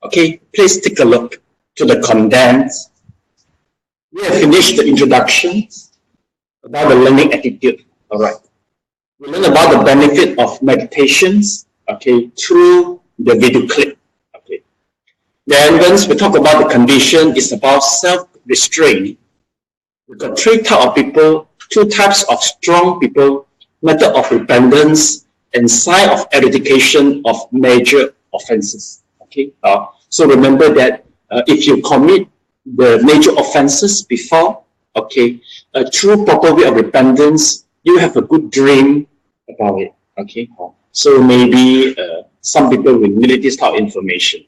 Okay, please take a look to the condensed. We have finished the introduction about the learning attitude. All right. We learn about the benefit of meditations, okay, through the video clip. Okay. Then once we talk about the condition, it's about self-restraint. We've got 3 types of people, 2 types of strong people, method of repentance, and sign of eradication of major offenses. Okay. So remember that if you commit the major offenses before, okay, through proper way of repentance, you have a good dream about it. Okay. So maybe some people will need this type of information.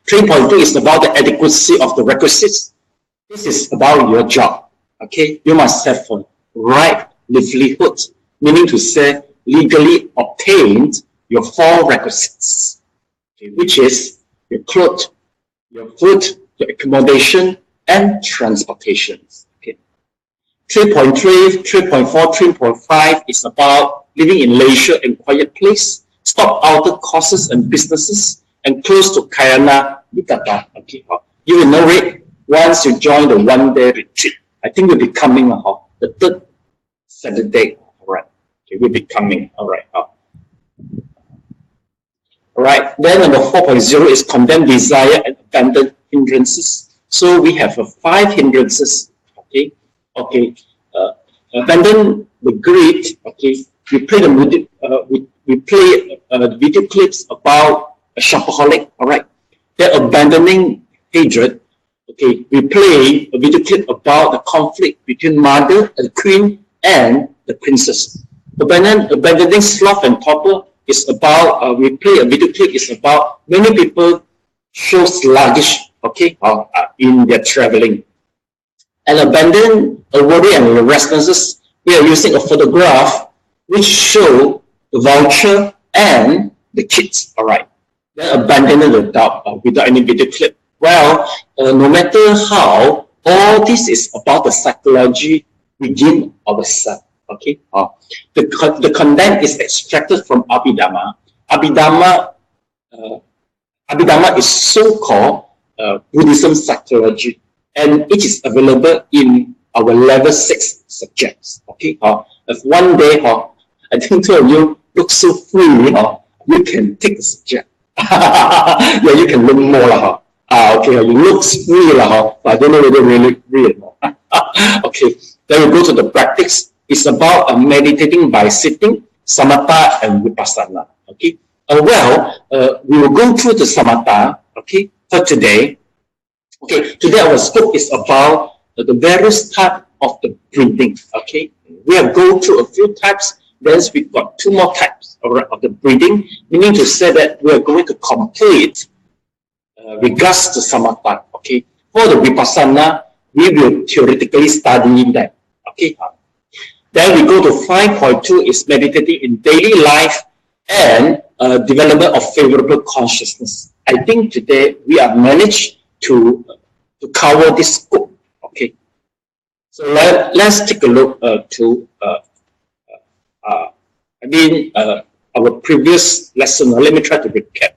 3.2 is about the adequacy of the requisites. This is about your job. Okay. You must have a right livelihood, meaning to say legally obtained your 4 requisites, okay, which is your clothes, your food, your accommodation, and transportation. Okay. 3.3, 3.4, 3.5 is about living in leisure and quiet place, stop outer causes and businesses, and close to Kayana Mikata. Okay. You will know it once you join the one-day retreat. I think we'll be coming the 3rd Saturday. All right. Okay, we'll be coming. All right. Alright, then number 4.0 is condemn desire and abandon hindrances. So we have 5 hindrances. Okay, abandon the greed. Okay, we play the video clips about a shopaholic. Alright, they're abandoning hatred. Okay, we play a video clip about the conflict between mother and the queen and the princess. Abandoning sloth and torpor is about, we play a video clip, is about many people show sluggish, okay, in their traveling. And abandon worry and restlessness, we are using a photograph which show the vulture and the kids, all right. Then abandoning the doubt without any video clip. Well, no matter how, all this is about the psychology within ourselves. Okay, the content is extracted from Abhidhamma. Abhidhamma is so-called Buddhism psychology, and it is available in our level 6 subjects. Okay, if one day, I think 2 of you look so free, you can take the subject. Yeah, you can learn more. Okay, you look free, but I don't know whether really free or not. Okay, then we go to the practice. It's about meditating by sitting, Samatha and Vipassana. Okay. We will go through the Samatha. Okay. For today. Okay. Today our scope is about the various types of the breathing. Okay. We have gone through a few types. Then we've got 2 more types of the breathing. Meaning to say that we are going to complete regards to Samatha. Okay. For the Vipassana, we will theoretically study that. Okay. Then we go to 5.2 is meditating in daily life and development of favorable consciousness. I think today we have managed to cover this scope. Okay, so let's take a look to our previous lesson. Let me try to recap.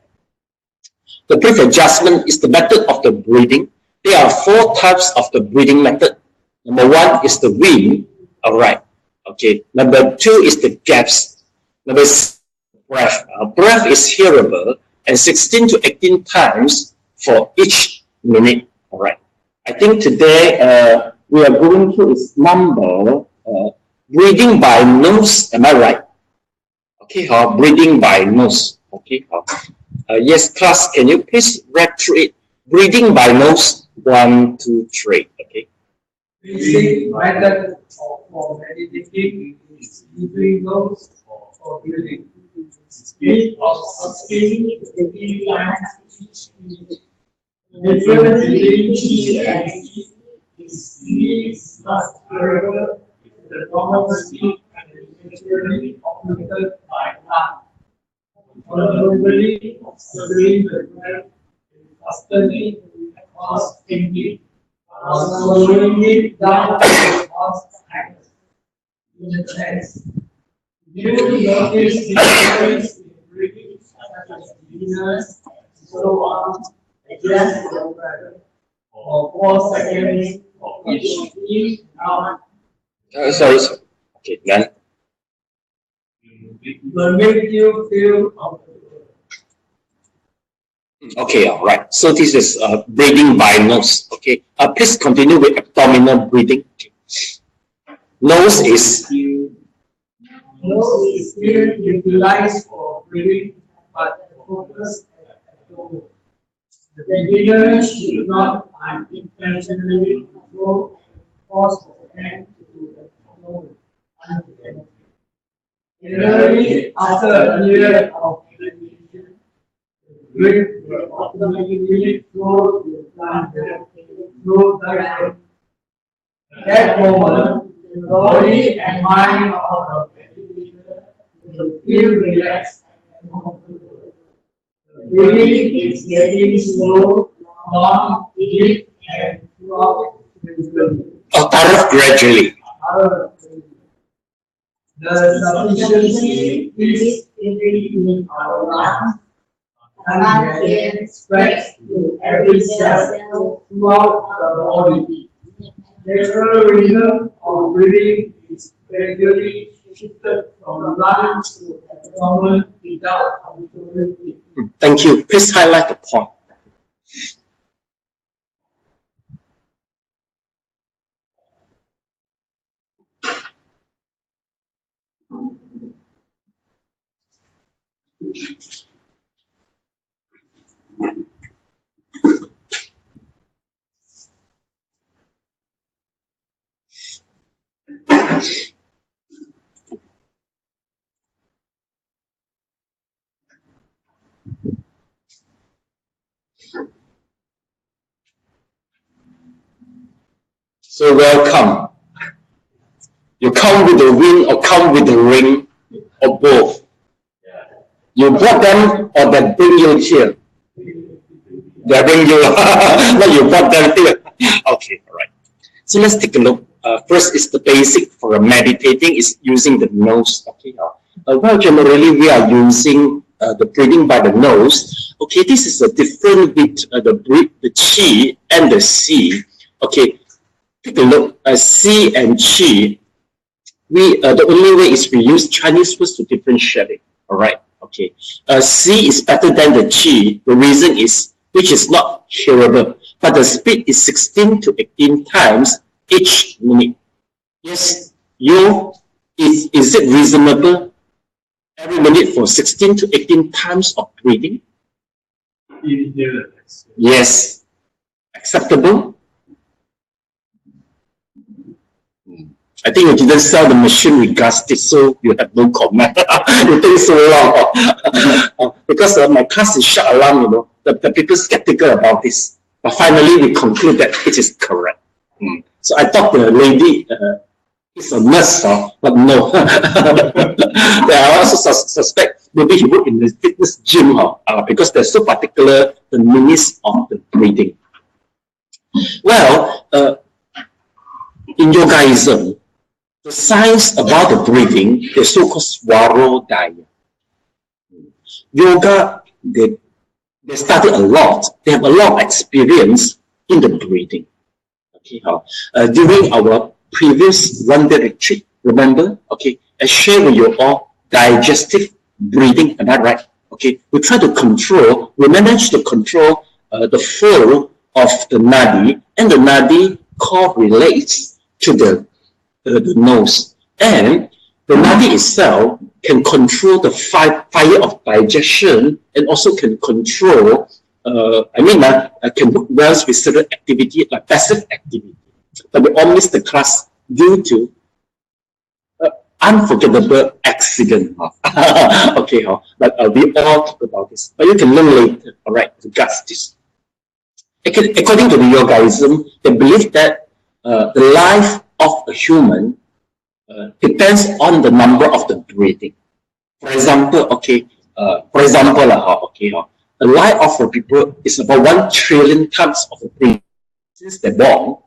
The brief adjustment is the method of the breathing. There are 4 types of the breathing method. Number 1 is the wind. All right. Okay, number 2 is the gaps. Number 6, breath. Breath is hearable and 16 to 18 times for each minute. All right. I think today we are going through this number, breathing by nose. Am I right? Okay, breathing by nose. Okay. Yes, class, can you please read through it? Breathing by nose, 1, 2, 3. Okay. Basic method for meditating is using nose for breathing. Speed of sustained 80 times each minute. The difference between Qi and Qi is Qi is not variable with the normal speed and is naturally operated by lung. Probably observing the breath fasterly across thinking, slowing it down to past acts in the text. You notice the difference in breathing, such as beginners, so on, against the brother, or 4 seconds of each hour. Sorry. Okay, then. Will make you feel comfortable. Okay, all right. So this is breathing by nose. Okay. Please continue with abdominal breathing. Okay. Nose is still utilized for breathing, but the focus at home. The beginners should not unintentionally control and force the hand to the nose. Generally, after a period of meditation, the breath will automatically flow to the bladder through the head. At that moment, the body and mind of the meditator will feel relaxed and comfortable. The breathing is getting slow, long, deep, and throughout gradually. The sufficiency is in our lungs and then spreads to every cell throughout the body. Natural rhythm of breathing is gradually shifted from the lungs to the abdomen without authority. Thank you. Please highlight the point. So welcome. You come with the wind or come with the ring or both. You brought them or they bring you here. They bring you. No, you brought them here. Okay, all right. So let's take a look. First is the basic for meditating is using the nose. Okay. Well, generally we are using the breathing by the nose. Okay, this is a different with the chi and the si. Okay, take a look. Si and chi. The only way is we use Chinese words to differentiate it. All right. Okay. Si is better than the chi. The reason is which is not hearable, but the speed is 16 to 18 times each minute. Yes, is it reasonable every minute for 16 to 18 times of breathing? Yes. Acceptable? I think you didn't sell the machine regards this, so you have no comment. You think so long. Because my class is shut around, you know, the people skeptical about this. But finally, we conclude that it is correct. So I thought the lady is a nurse, but no. I also suspect maybe he worked in the fitness gym because they're so particular the minutes of the breathing. Well, in Yogaism, the science about the breathing, the so-called swallow diet. Yoga, they study a lot. They have a lot of experience in the breathing. Okay, during our previous one-day retreat, remember? Okay, I share with you all digestive breathing. Am I right? Okay, we try to control. We manage to control the flow of the nadi, and the nadi correlates to the nose, and the nadi itself can control the fire of digestion and also can control can work well with certain activity like passive activity. But we all missed the class due to unforgettable accident. Okay, but we all talk about this. But you can learn later, all right, regards this. According to the Yogaism, they believe that the life of a human depends on the number of the breathing. For example, the life of a people is about 1 trillion times of the breathing since they're born.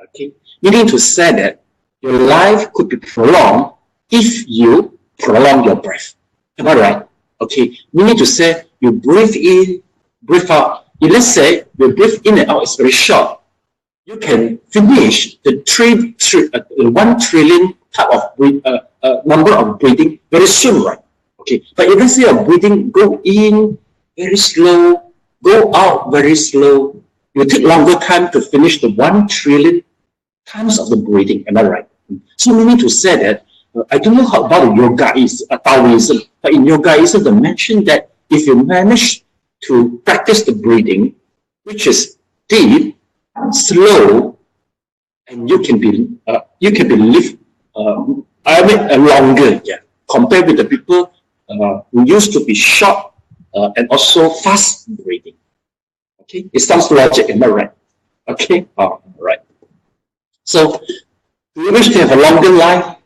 Okay, meaning to say that your life could be prolonged if you prolong your breath. Am I right? Okay, we need to say you breathe in, breathe out. If let's say you breathe in and out is very short, you can finish the 1 trillion type of number of breathing very soon, right? Okay, but if let's say your breathing go in very slow, go out very slow, you take longer time to finish the 1 trillion times of the breathing. Am I right? So we need to say that I don't know how about yoga is Taoism, but in yogaism they mention that if you manage to practice the breathing, which is deep, slow, and you can be live longer, yeah, compared with the people who used to be short and also fast breathing. Okay, it sounds logic, am I right? Okay, all right. So, do you wish to have a longer life?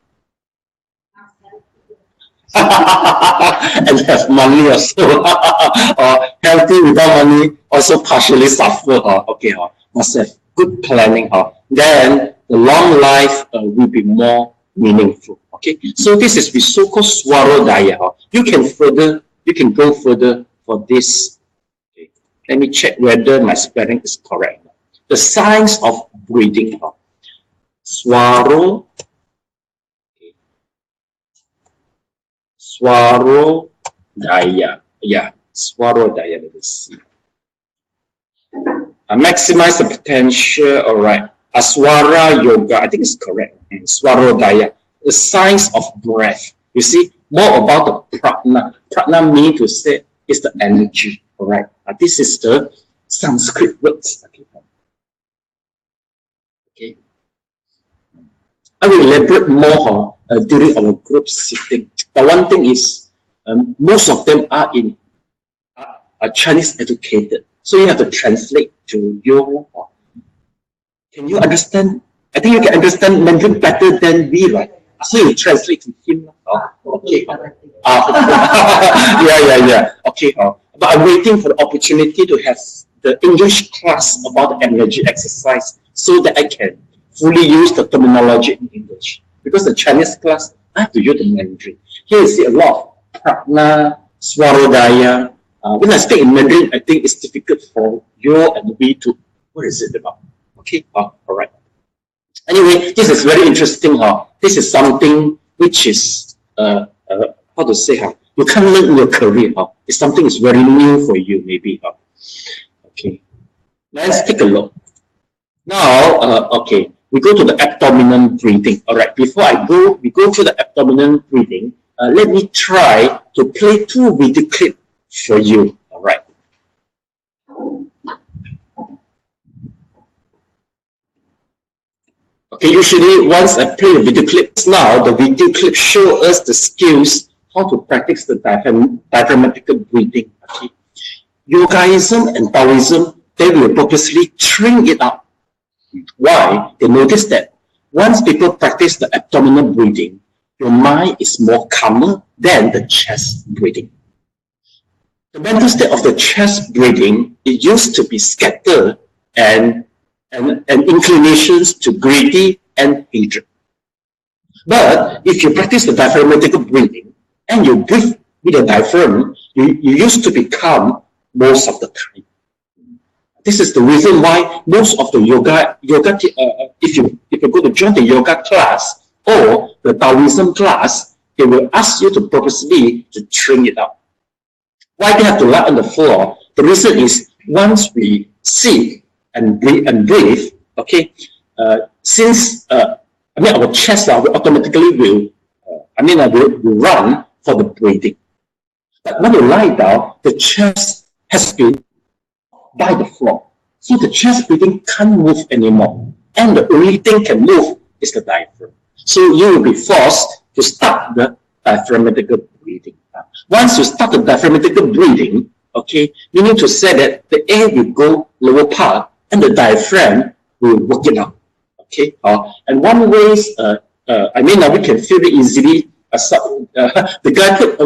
And have money also, or healthy without money, also partially suffer. Okay, must have good planning. Then the long life will be more meaningful. Okay, so this is the so-called Swarodaya. You can go further for this. Okay. Let me check whether my spelling is correct. The science of breathing. Swaro. Swarodaya. Yeah, Swarodaya. Let me see. Maximize the potential. All right. Aswara Yoga. I think it's correct. Swarodaya. The science of breath. You see, more about the prana. Prana means to say is the energy. All right. This is the Sanskrit words. Okay. I will elaborate more during our group sitting. But one thing is, most of them are Chinese educated, so you have to translate to your. Can you understand? I think you can understand Mandarin better than we, right? So you translate to him. Okay. Yeah. Okay. But I'm waiting for the opportunity to have the English class about the energy exercise, so that I can fully use the terminology in English. Because the Chinese class, I have to use the Mandarin. Here you see a lot of prana, swarodaya. When I speak in Mandarin, I think it's difficult for you and me to, what is it about? Okay, all right. Anyway, this is very interesting. This is something which is, how to say, you can't learn in your career. It's something that's very new for you, maybe. Okay, let's take a look. Now, okay, we go to the abdominal breathing. All right, before we go to the abdominal breathing, let me try to play 2 video clips for you. All right. Okay, usually once I play the video clips now, the video clip show us the skills how to practice the diaphragmatical breathing. Okay. Yogaism and Taoism, they will purposely train it up. Why? They notice that once people practice the abdominal breathing, your mind is more calmer than the chest breathing. The mental state of the chest breathing, it used to be scattered and inclinations to greedy and hatred. But if you practice the diaphragmatical breathing and you breathe with the diaphragm, you used to be calm most of the time. This is the reason why most of the yoga if you go to join the yoga class or the Taoism class, they will ask you to purposely to train it up. Why they have to lie on the floor? The reason is once we sit and breathe, okay, since our chest will automatically will run for the breathing. But when you lie down, the chest has been by the floor. So the chest breathing can't move anymore. And the only thing can move is the diaphragm. So you will be forced to start the diaphragmatical breathing. Once you start the diaphragmatical breathing, okay, you need to say that the air will go lower part and the diaphragm will work it out. Okay, and one way is, we can feel it easily. The guy put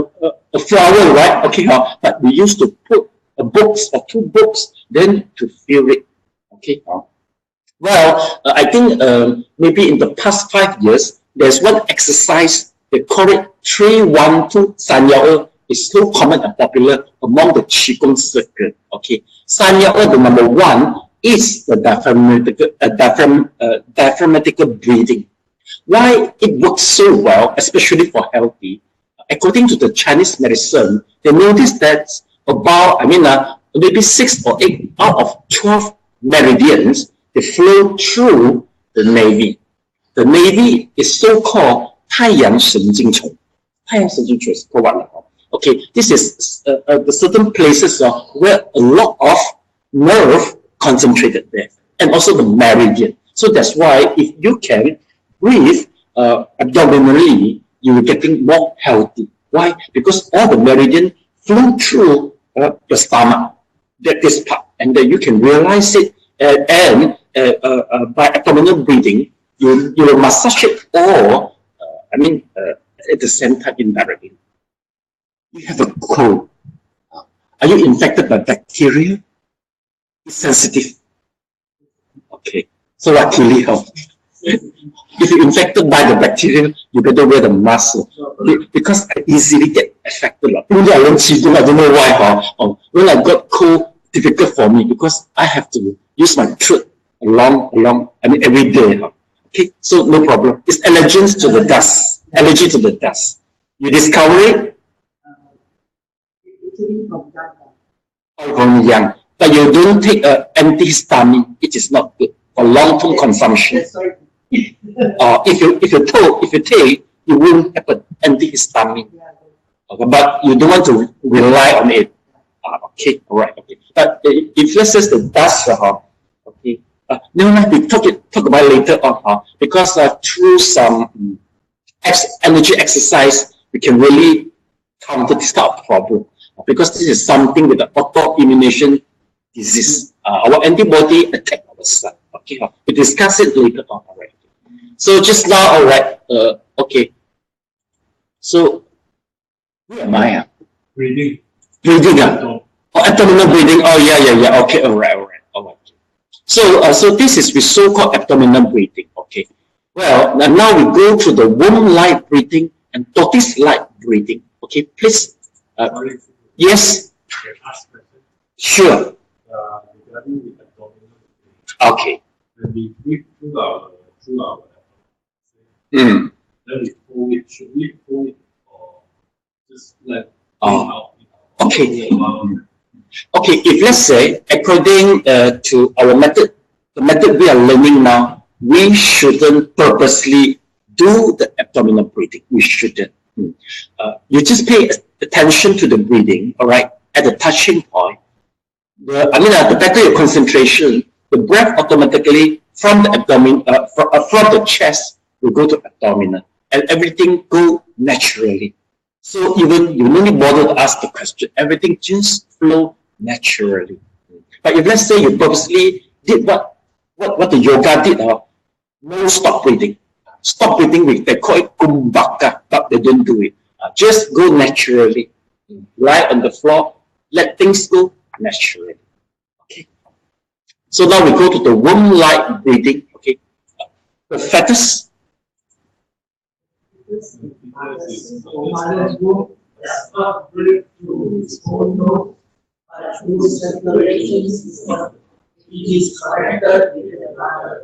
a flower, right? Okay, but we used to put a box or 2 books, then to feel it. Okay, Well, I think maybe in the past 5 years, there's one exercise, they call it 3-1-2 Sanyao. It's so common and popular among the Qigong circle. Okay, Sanyao, the number 1, is the diaphragmatical breathing. Why it works so well, especially for healthy? According to the Chinese medicine, they noticed that about, maybe 6 or 8 out of 12 meridians, they flow through the navy. The navy is so-called 太阳神经丛. 太阳神经丛 is called what? Okay, this is the certain places where a lot of nerve concentrated there, and also the meridian. So that's why if you can breathe abdominally, you're getting more healthy. Why? Because all the meridian flow through your stomach, this part, and then you can realize it. And by abdominal breathing, you will massage it all. At the same time indirectly. You have a cold. Are you infected by bacteria? It's sensitive. Okay, so luckily, if you're infected by the bacteria, you better wear the mask because I easily get affected. I don't know why. When I got cold, difficult for me because I have to use my throat every day. Okay, so no problem. It's allergens to the dust. Allergy to the dust. You discover it? From young. But you don't take antihistamine. It is not good for long-term consumption. If you take, you won't have an antihistamine. Okay, but you don't want to rely on it. Okay, all right. Okay. But if let's say the dust, okay. Never mind. We talk about it later on. Because through some energy exercise, we can really counter this type of problem. Because this is something with the autoimmunization disease. Our antibody attack ourselves. Okay, we discuss it later on. All right. So just now, all right. Okay. So where am I? Breathing. Breathing. Abdominal breathing. Oh yeah. Okay. All right. So this is the so-called abdominal breathing. Okay. Well, now we go to the womb-like breathing and tortoise-like breathing. Okay, please. Yes. Sure. Okay. When we breathe through our Mm. then we hold it. Should we hold it or just let out? Okay. Okay, if let's say, according to our method, the method we are learning now, we shouldn't purposely do the abdominal breathing. We shouldn't. You just pay attention to the breathing, all right, at the touching point. The better your concentration, the breath automatically from the abdomen, from the chest will go to abdominal, and everything go naturally. So even you don't need bother to ask the question, everything just flow naturally. But if let's say you purposely did what the yoga did, no stop breathing. Stop breathing, they call it kumbhaka, but they don't do it. Just go naturally. Lie on the floor, let things go naturally. Okay. So now we go to the womb-like breathing. Okay. The fetus. It is connected with the bladder.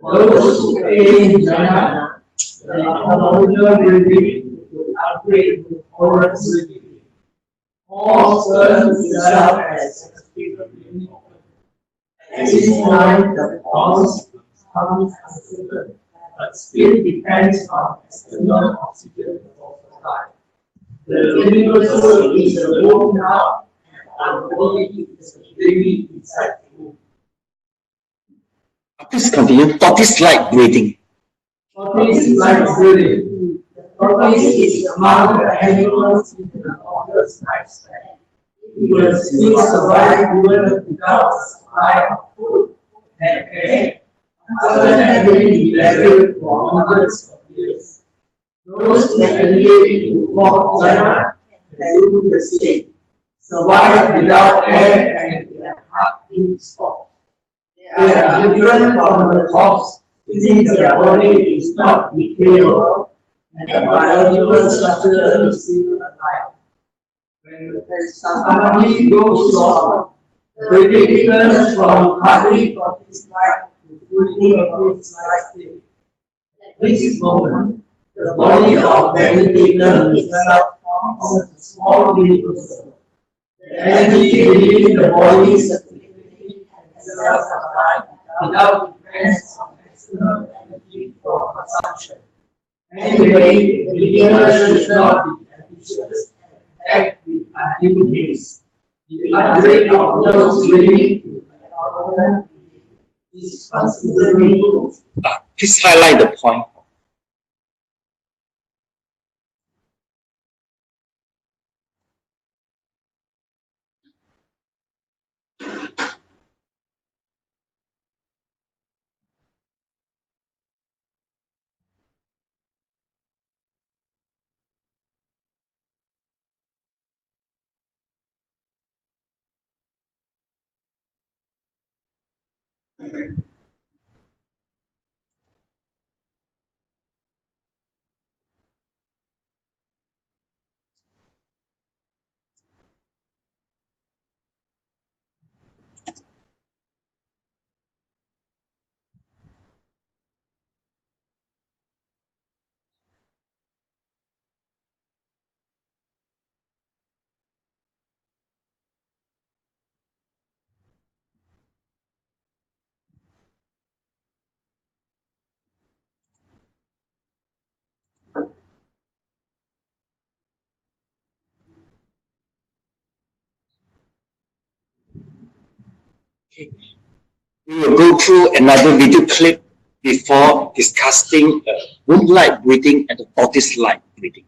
Those who pay jhana, the abdominal breathing will upgrade to foreign breathing. All serve itself as external breathing. At this point, the pulse comes uncertain, but still depends on external oxygen of the life. The universal is the womb now, and our body is the baby inside the womb. Please continue. Tortoise-like breathing. Tortoise-like breathing. Tortoise is among the animals in the longest lifespan. It will still survive even without a supply of food and air, after having been leveled for hundreds of years. Those that engage in walk jhana and do the same survive without air and their heart being stopped. They are different from the thoughts within their body is not decayable, and the biological structure is still alive. When somebody goes wrong, the breathing turns from partly tortoise-like to fully tortoise-like state. At this moment, the body of meditator itself forms a small vehicle. The energy within the body circulating and self-supplied without dependence on external energy for consumption. Anyway, the beginner should not be ambitious and act with undue haste. The upgrade of those willing to abandon is considerably good. Please highlight the point. Okay. We will go through another video clip before discussing moonlight breathing and the tortoise-like breathing.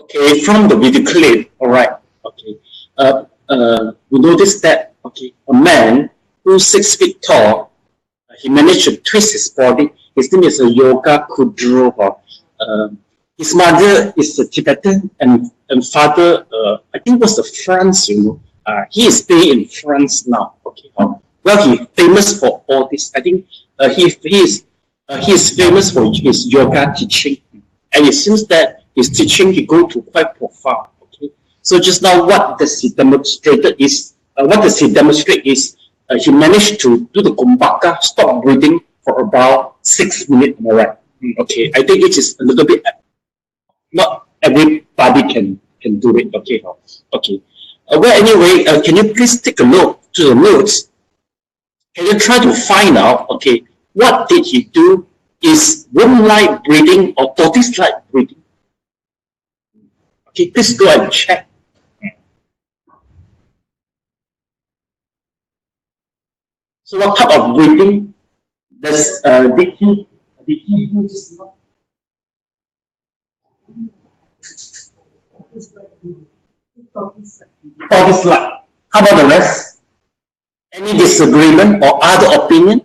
Okay, from the video clip, all right. Okay, we noticed that a man who's 6 feet tall, he managed to twist his body. His name is Yoga Kudro. His mother is a Tibetan, and father, I think was a France. He is staying in France now. Okay, well, he's famous for all this. I think he is famous for his yoga teaching, and it seems that his teaching he go to quite profound. Okay, so just now what does he demonstrate is he managed to do the kumbhaka, stop breathing for about 6 minutes. All right. Okay, I think it is a little bit. Not everybody can do it. Okay. Okay. Well, anyway, can you please take a look to the notes? Can you try to find out? Okay, what did he do? Is worm-like breathing or tortoise-like breathing? Okay, please go and check. So, what type of breathing does did he do just now? Tortoise-like. How about the rest? Any disagreement or other opinion?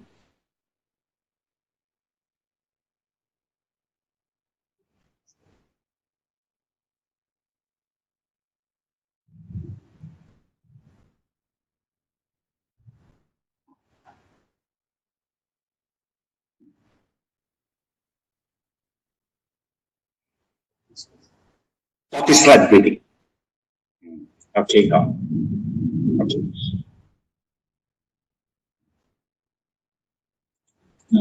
Tortoise-like breathing. Okay, okay.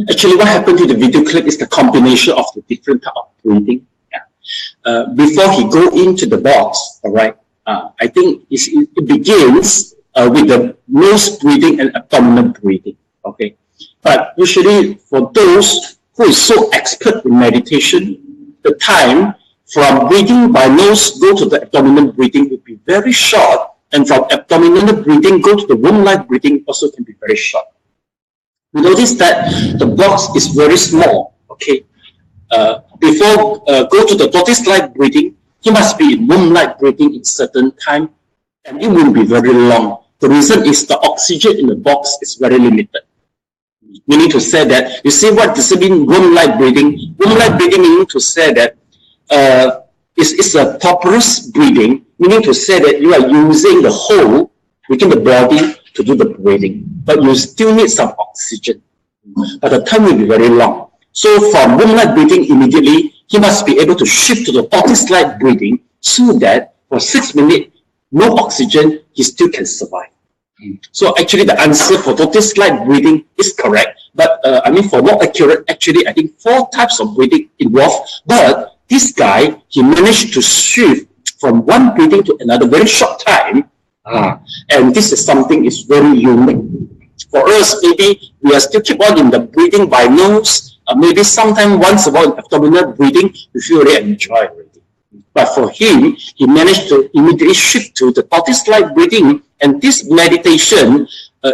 Actually, what happened to the video clip is the combination of the different type of breathing. Yeah. Before he go into the box, all right. I think it begins with the nose breathing and abdominal breathing. Okay, but usually for those who is so expert in meditation, the time from breathing by nose go to the abdominal breathing will be very short, and from abdominal breathing go to the worm-like breathing also can be very short. We notice that the box is very small. Okay, before go to the tortoise-like breathing, he must be in worm-like breathing in certain time, and it will be very long. The reason is the oxygen in the box is very limited. We need to say that. You see what does it mean, worm-like breathing? Worm-like breathing means to say that It's a torporous breathing, meaning to say that you are using the hole within the body to do the breathing, but you still need some oxygen. But the time will be very long. So from womb-like breathing immediately, he must be able to shift to the tortoise-like breathing so that for 6 minutes, no oxygen, he still can survive. So actually the answer for tortoise-like breathing is correct. But I mean, for more accurate, actually I think 4 types of breathing involved. But this guy, he managed to shift from one breathing to another very short time. And this is something is very unique. For us, maybe we are still keep on in the breathing by nose. Maybe sometime once about abdominal breathing, we feel really enjoy already. But for him, he managed to immediately shift to the tortoise-like breathing. And this meditation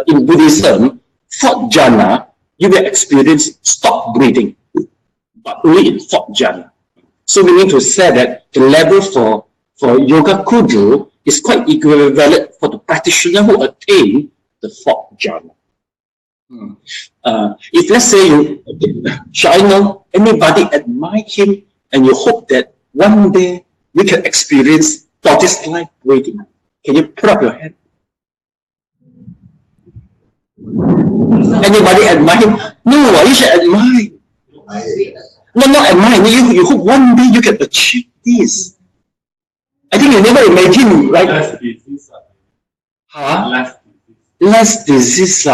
in Buddhism, 4th jhana, you will experience stop breathing, but only in 4th jhana. So meaning to say that the level for Yoga Kudro is quite equivalent for the practitioner who attain the 4th jhana. If let's say you, shall I know, anybody admire him and you hope that one day you can experience tortoise-like breathing, can you put up your hand? Anybody admire him? No, you should admire. No, not admire. You hope one day you can achieve this. I think you never imagine, right? Less disease. Huh? Less disease.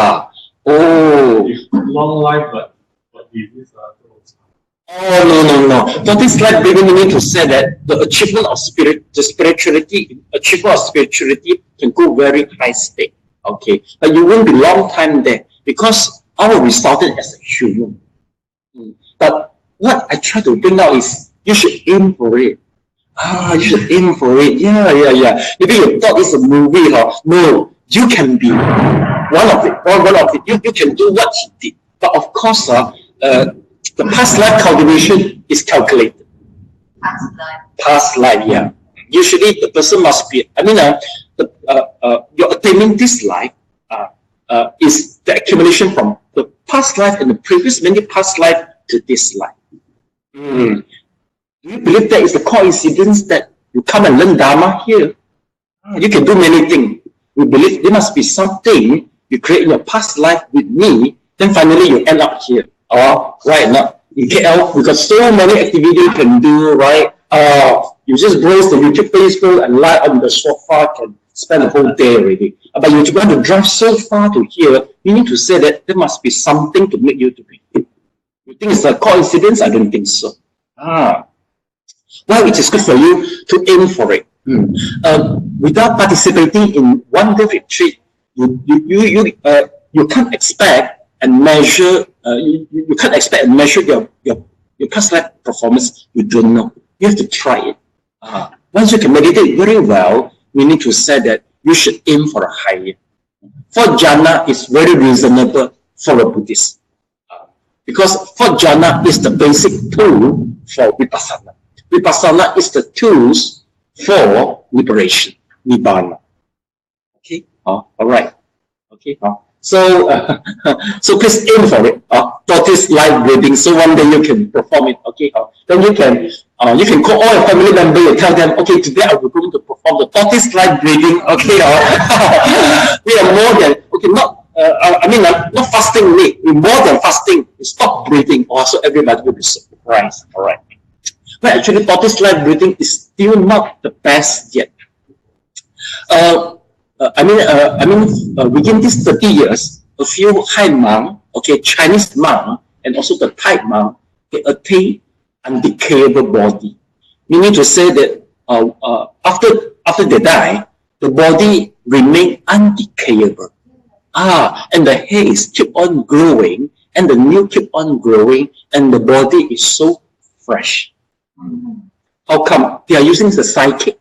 Oh. Long life, but disease. Oh, no. Tortoise-like breathing meaning to say that the achievement of spirituality can go very high state. Okay, but you won't be long time there because our resulted as a human. But what I try to bring out is you should aim for it. You should aim for it. Yeah. Maybe you thought it's a movie, huh? No, you can be one of it. You can do what he did. But of course, the past life cultivation is calculated. Past life, yeah. Usually the person must be, you're attaining this life is the accumulation from the past life and the previous many past life to this life. Do you believe that is a coincidence that you come and learn Dharma here? You can do many things. We believe there must be something you create in your past life with me, then finally you end up here. Right now, in KL, we got so many activities you can do, right? You just browse the YouTube Facebook and lie on the sofa, can spend the whole day already. But you want to drive so far to here, you need to say that there must be something to make you to be here. You think it's a coincidence? I don't think so. Well, it is good for you to aim for it. Without participating in one-day retreat, you can't expect and measure. You can't expect and measure your past life performance. You don't know. You have to try it. Once you can meditate very well, we need to say that you should aim for a higher. 4th jhana is very reasonable for a Buddhist. Because 4th jhana is the basic tool for Vipassana. Vipassana is the tools for liberation, Nibbana. Okay? All right. Okay? So please aim for it. Tortoise-like breathing. So one day you can perform it. Okay? Then you can call all your family members. You tell them, okay, today I will going to perform the tortoise-like breathing. Okay? We are more than not fasting. We more than fasting. We stop breathing. So everybody will be surprised. All right. But actually, tortoise-like breathing is still not the best yet. Within these 30 years, a few high monks, Chinese monk, and also the Thai monk, they attain undecayable body. Meaning to say that after they die, the body remain undecayable. And the hair is keep on growing, and the nail keep on growing, and the body is so fresh. How come? They are using the psychic.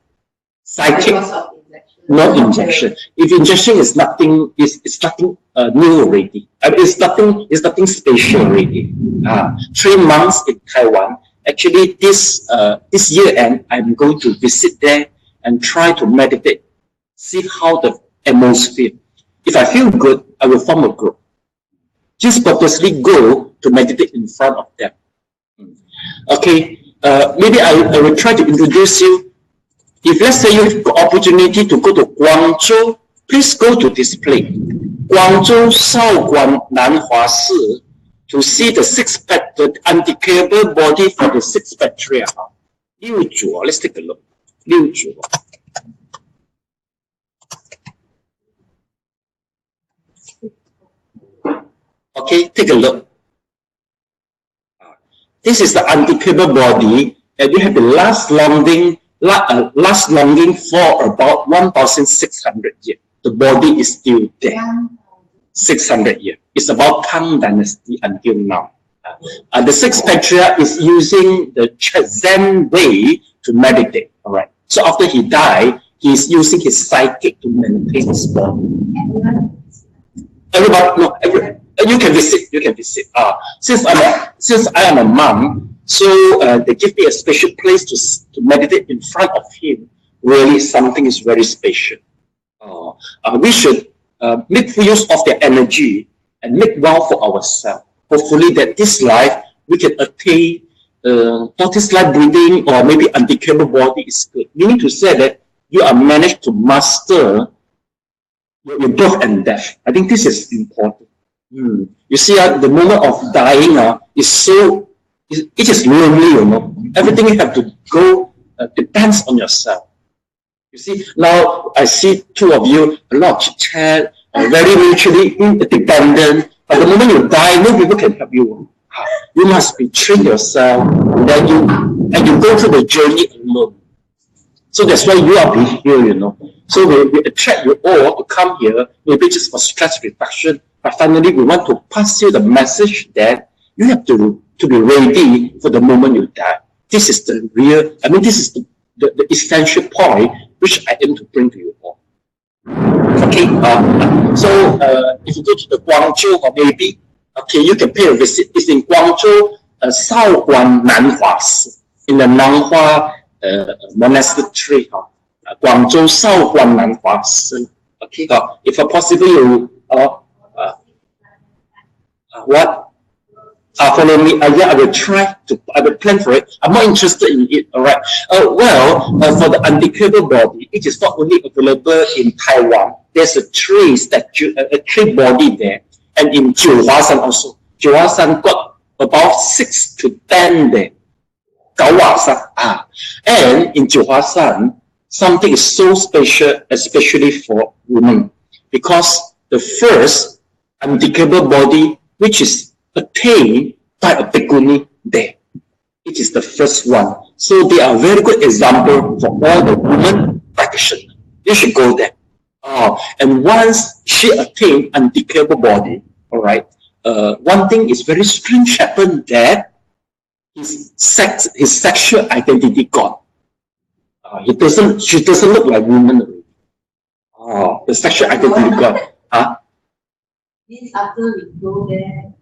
No injection. If injection is nothing, it's nothing new already. It's nothing special already. 3 months in Taiwan. Actually, this year end, I'm going to visit there and try to meditate, see how the atmosphere. If I feel good, I will form a group. Just purposely go to meditate in front of them. Okay. maybe I will try to introduce you. If let's say you have the opportunity to go to Guangzhou, please go to this place, Guangzhou Shaoguan Nanhua Si, to see the the undecayable body for the six patriarchs. Liu Zhuo, let's take a look. Liu Zhuo. Okay, take a look. This is the undecayable body, and we have the last longing for about 1,600 years. The body is still there. 600 years. It's about Tang Dynasty until now. The sixth patriarch is using the Zen way to meditate. All right. So after he died, he is using his psychic to maintain his body. Everybody, no, you can visit. You can visit. Since I am a monk, so they give me a special place to meditate in front of him. Really, something is very special. We should make full use of their energy and make well for ourselves. Hopefully that this life we can attain tortoise life breathing or maybe undecayable body is good. Meaning to say that you are managed to master your birth and death. I think this is important. You see, the moment of dying is it is lonely, you know. Everything you have to go depends on yourself. You see, now I see two of you, a lot of chit-chat, very mutually independent. But the moment you die, no people can help you. You must be trained yourself, and you go through the journey alone. So that's why you are here, you know. So we attract you all to come here, maybe just for stress reduction. But finally, we want to pass you the message that you have to be ready for the moment you die. This is the real, this is the essential point which I aim to bring to you all. Okay, so if you go to the Guangzhou or maybe, okay, you can pay a visit. It's in Guangzhou, Shaoguan Nanhua Si, in the Nanhua monastery. Guangzhou Shaoguan Nanhua Si. Okay, if possible, you what? Follow me. Yeah, I will plan for it. I'm more interested in it. All right. For the undecayable body, it is not only available in Taiwan. There's a tree statue, a tree body there, and in Jiuhuashan also. Jiuhuashan got about 6 to 10 there. And in Jiuhuashan, something is so special, especially for women, because the first undecayable body, which is attained by a bhikkhuni there. It is the first one. So they are a very good example for all the women practitioners. You should go there. And once she attained undecayable body, all right, one thing is very strange happened that his sexual identity gone. She doesn't look like woman already. The sexual identity gone. Means after we go there.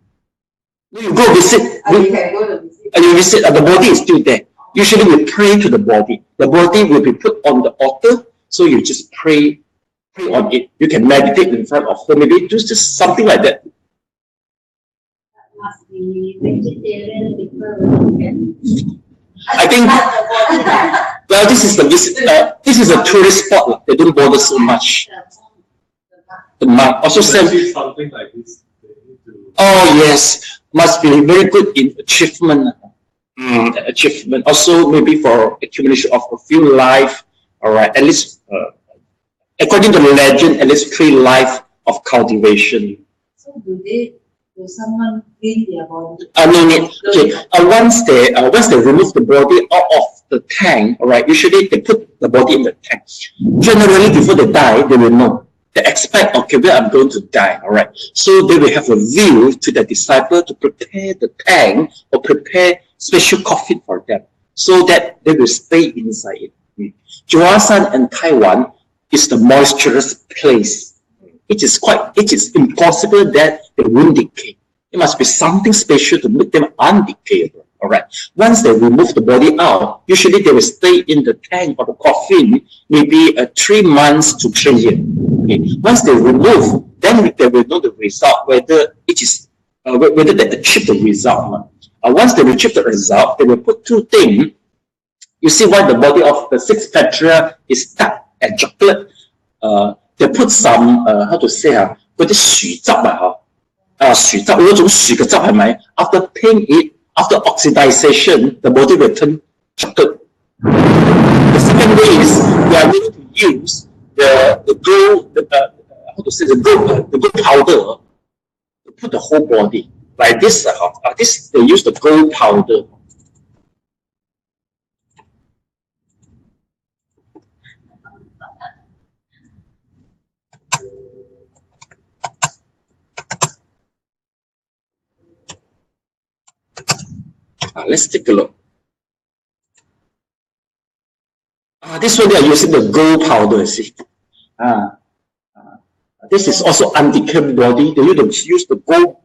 You go visit. You can go to visit. You visit, the body is still there. Usually we pray to the body. The body will be put on the altar, so you just pray on it. You can meditate in front of her. Maybe do just something like that. That must be vegetarian because I think. Well, this is the visit. This is a tourist spot. They don't bother so much. The monk also sent something like this. Oh yes, must be very good in achievement. Achievement. Also maybe for accumulation of a few life. All right, at least according to the legend, at least 3 life of cultivation. So do someone clean their body? No need. Okay. Once they remove the body out of the tank, all right. Usually they put the body in the tank. Generally, before they die, they will know. They expect, okay, where I'm going to die, all right. So they will have a view to the disciple to prepare the tank or prepare special coffin for them, so that they will stay inside it. Jiuhuashan and Taiwan is the moisturous place. It is impossible that they won't decay. It must be something special to make them undecayable. All right. Once they remove the body out, usually they will stay in the tank or the coffin maybe 3 months to 3 years. Okay. Once they remove, then they will know the result, whether it is whether they achieve the result. once they retrieve the result, they will put two things. You see why the body of the sixth petra is stuck at chocolate. They put some how to say 嗰啲樹汁樹汁嗰種樹嘅汁係咪 ？After paying it, after oxidization, the body will turn chocolate. The second way is they are going to use the gold how to say the gold powder to put the whole body. Like this, this they use the gold powder. Let's take a look. This one they are using the gold powder, you see. This is also undecayed body. They use the gold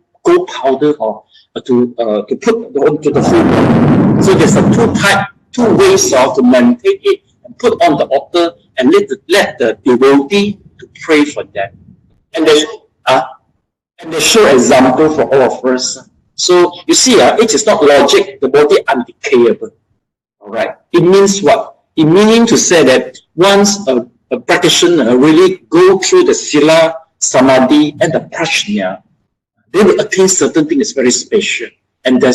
powder to put onto the food. So there's two ways to maintain it and put on the altar and let the devotee to pray for them. And they show example for all of us. So you see, it is not logic. The body undecayable. All right. It means what? It meaning to say that once a practitioner really go through the sila, samadhi, and the prajna, they will attain certain things very special. And they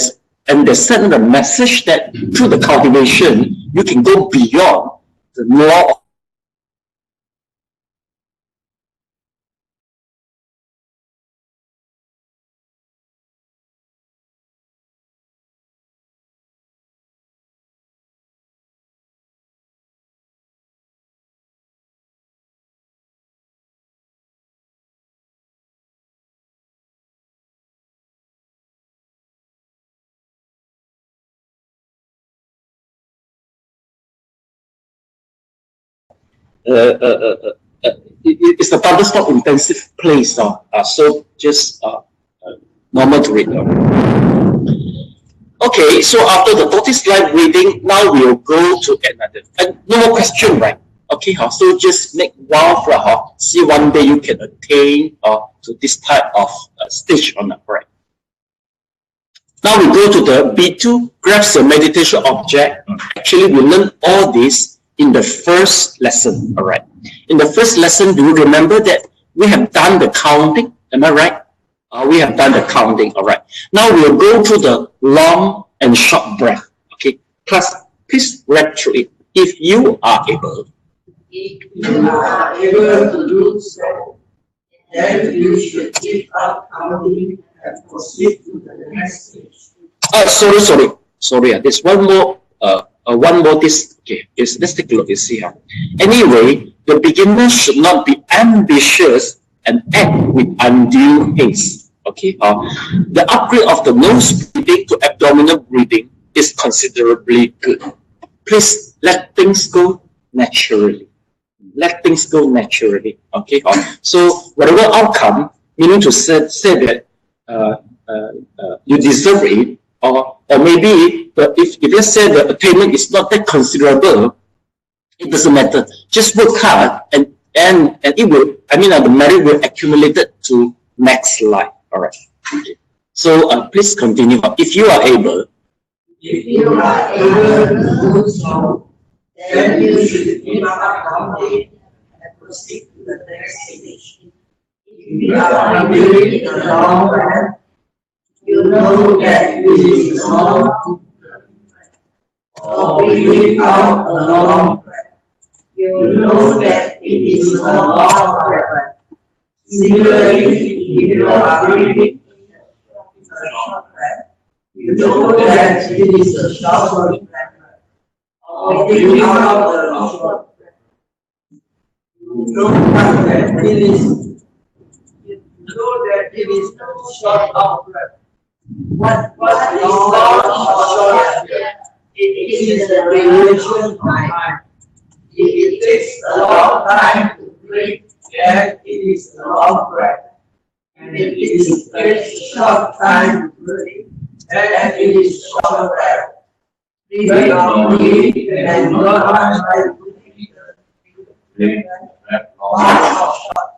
send a message that through the cultivation, you can go beyond the law of it's a thunderstorm intensive place, so just normal to read. Okay, so after the 40 slide reading, now we'll go to another. And no more question, right? Okay, so just make one for see one day you can attain to this type of stage on the right. Now we go to the B2, grabs your meditation object. Actually, we learn all this in the first lesson, all right? In the first lesson, do you remember that we have done the counting? Am I right? We have done the counting, all right? Now we'll go through the long and short breath, okay? Class, please read through it. If you are able. If you are able to do so, then you should give up counting and proceed to the next stage. Sorry. There's one more this. Okay, let's take a look. You see here. Anyway, the beginner should not be ambitious and act with undue haste. Okay, the upgrade of the nose breathing to abdominal breathing is considerably good. Please let things go naturally. Let things go naturally. Okay, so whatever outcome, meaning to say that you deserve it, or maybe if let's say the attainment is not that considerable, it doesn't matter. Just work hard and it will. The merit will accumulate to next life. All right. Okay. So please continue. If you are able. If you are able to do so, then you should give up counting and proceed to the next stage. If you are doing the long run, you know that it is long, or breathing out a long breath. You know that it is a long breath. Similarly, if you are breathing a short breath, you know that it is a short breath. Or breathing out a long breath. You know that it is no short of breath. What is long or short? It is the relation time. If it takes a long time to breathe, then it is a long breath. And if it takes a short time to breathe, then it is short breath. Breathe only and not try to breathe long or short.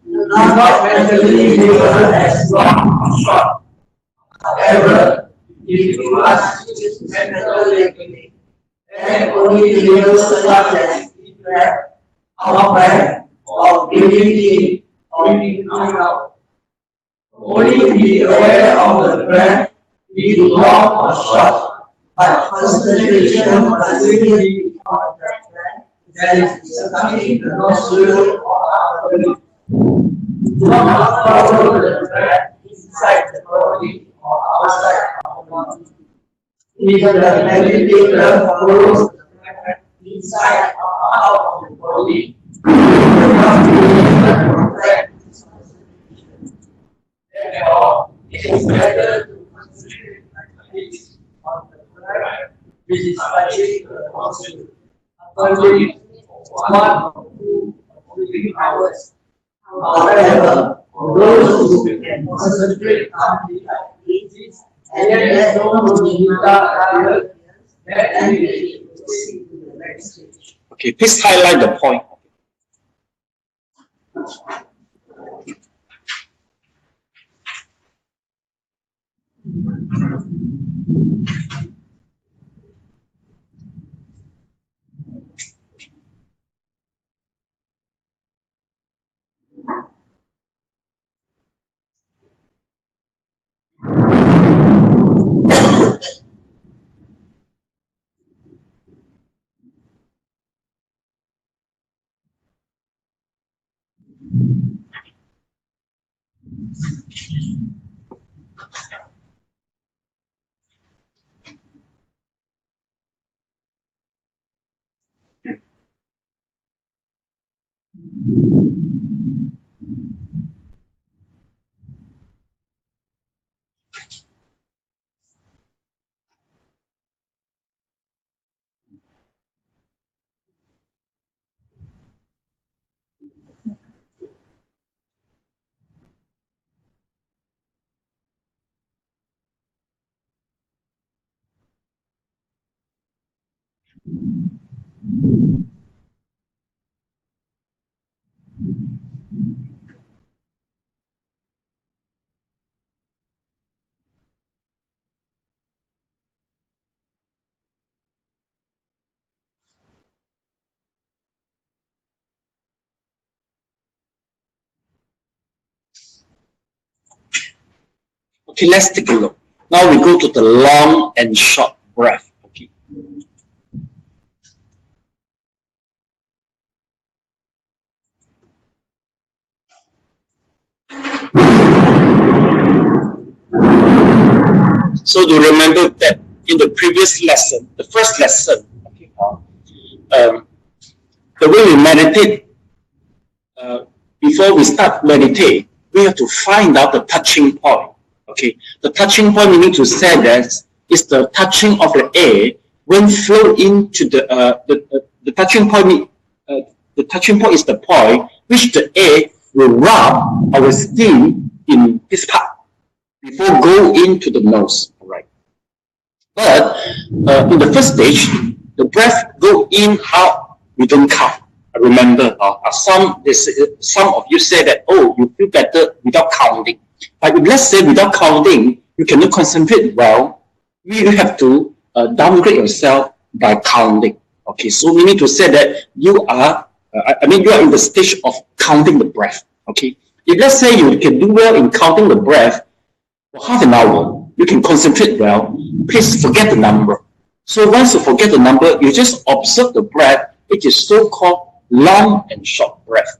Do not mentally label as long or short. However, if you must use mental regularly, then only real such as deep breath, out breath, or breathing in or breathing out. Only be aware of the breath, be long or short, but concentration must really be on the breath that is sucking the nostril or upper lip. Do not follow the breath inside the body or outside of the body. If the meditator follows the breath inside or out of the body, he will not be able to practice concentration. Therefore, it is better to concentrate at least on the breath, which is particular nostril, upper lip, for 1 or 2 or 3 hours. However, for those who can concentrate calmly like this, and yet don't nimitta, then we proceed to the next stage. Okay, please highlight the point. Okay, let's take a look. Now we go to the long and short breath. Okay. So do remember that in the previous lesson, the first lesson, okay, the way we meditate, before we start meditate, we have to find out the touching point. Okay, the touching point meaning to say that is the touching of the air when flow into the touching point. The touching point is the point which the air will rub our skin in this part before go into the nose. All right. But in the first stage, the breath go in out. We don't count. Remember, some of you say that, oh, you feel better without counting. But if let's say without counting, you cannot concentrate well, you have to downgrade yourself by counting. Okay, so we need to say that you are, you are in the stage of counting the breath. Okay, if let's say you can do well in counting the breath for half an hour, you can concentrate well, please forget the number. So once you forget the number, you just observe the breath, which is so-called long and short breath.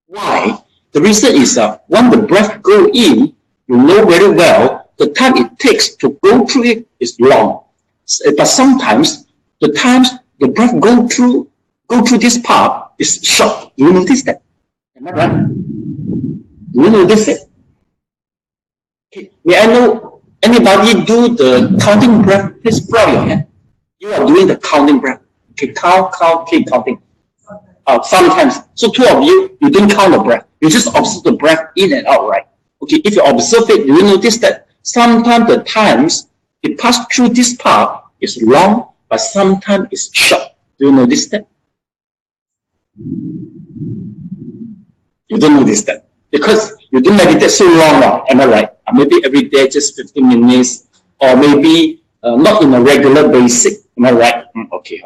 Why? The reason is when the breath go in, you know very well the time it takes to go through it is long. But sometimes the times the breath go through this part is short. Do you notice that? Am I right? Do you notice it? Okay. May I know anybody do the counting breath? Please put out your hand. You are doing the counting breath. Okay, keep counting. Sometimes. So two of you don't count the breath. You just observe the breath in and out, right? Okay, if you observe it, you will notice that sometimes the times it passes through this part is long, but sometimes it's short. Do you notice that? You don't notice that because you don't meditate so long now. Am I right? Maybe every day just 15 minutes or maybe not in a regular basic. Am I right? Okay.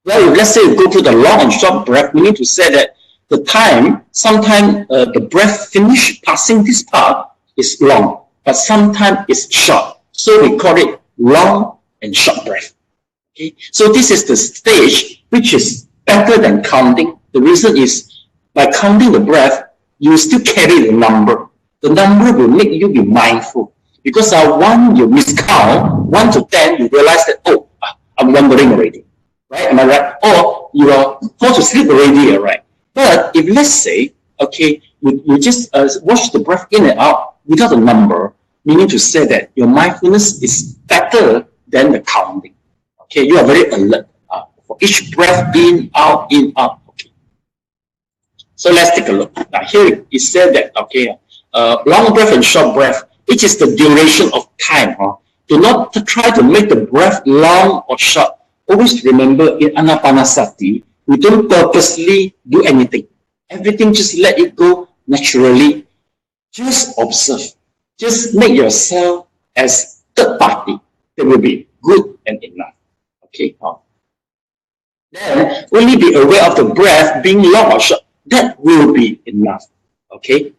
Well, if let's say you go to the long and short breath, meaning to say that the time, sometimes the breath finish passing this part is long, but sometimes it's short. So we call it long and short breath. Okay? So this is the stage which is better than counting. The reason is by counting the breath, you still carry the number. The number will make you be mindful. Because once you miscount, 1 to 10, you realize that, oh, I'm wandering already. Right? Am I right? Or you are forced to sleep already, right? But if let's say, okay, you just watch the breath in and out without a number, meaning to say that your mindfulness is better than the counting. Okay, you are very alert for each breath in, out, in, out. Okay. So let's take a look. Now here it said that, okay, long breath and short breath, it is the duration of time. Do not try to make the breath long or short. Always remember in Anapanasati, we don't purposely do anything. Everything just let it go naturally. Just observe. Just make yourself as third party. That will be good and enough. Okay. Then only be aware of the breath being long or short. That will be enough. Okay.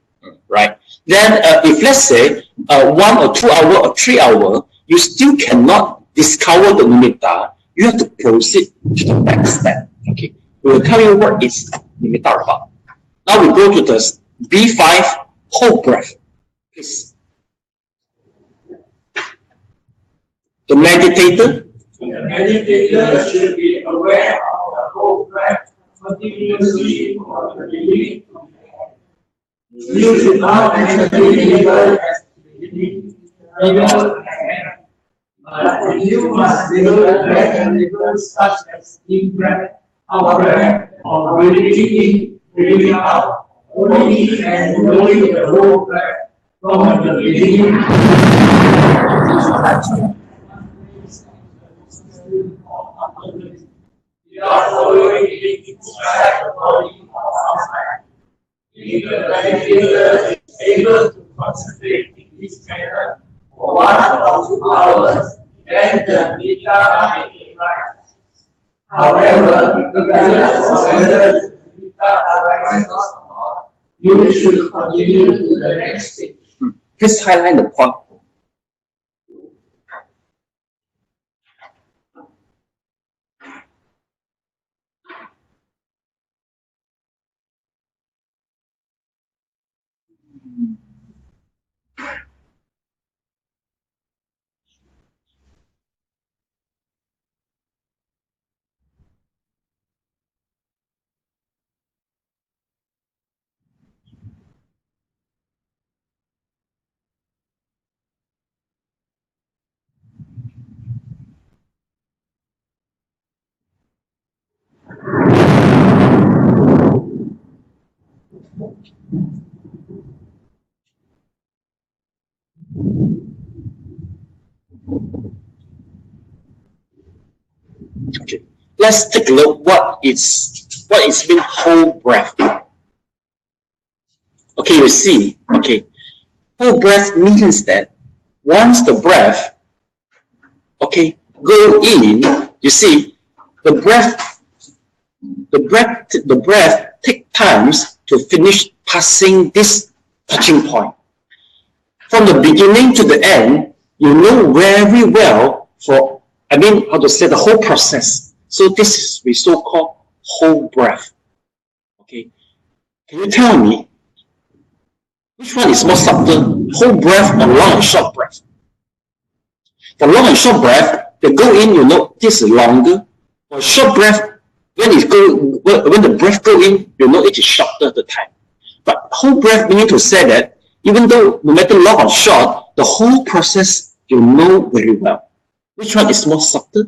Right. Then if let's say 1 or 2 hours or 3 hours, you still cannot discover the nimitta, you have to proceed to the next step. Okay. We will tell you what is nimitta about. Now we go to the B5 whole breath. Please. The meditator should be aware of the whole breath continuously from the beginning. You should not actually label as beginning, middle, and end. But you must label breath and labels such as in breath, out breath, or breathing in, breathing out, only and knowing the whole breath from the beginning. Without following it inside the body or outside. If the meditator is able to concentrate in this manner for 1 or 2 hours, then the nimitta may be right. However, regardless of whether the nimitta arises or not, you should continue to the next stage. Please highlight the point. Okay, let's take a look what is mean whole breath. Okay, you see, okay, whole breath means that once the breath, okay, go in, you see, the breath take times to finish passing this touching point. From the beginning to the end, you know very well for, how to say, the whole process. So this is we so-called whole breath. Okay, can you tell me which one is more subtle, whole breath or long and short breath? For long and short breath, they go in, you know, this is longer. For short breath, when the breath go in, you know it is shorter the time. But whole breath meaning to say that even though no matter long or short, the whole process you know very well. Which one is more subtle?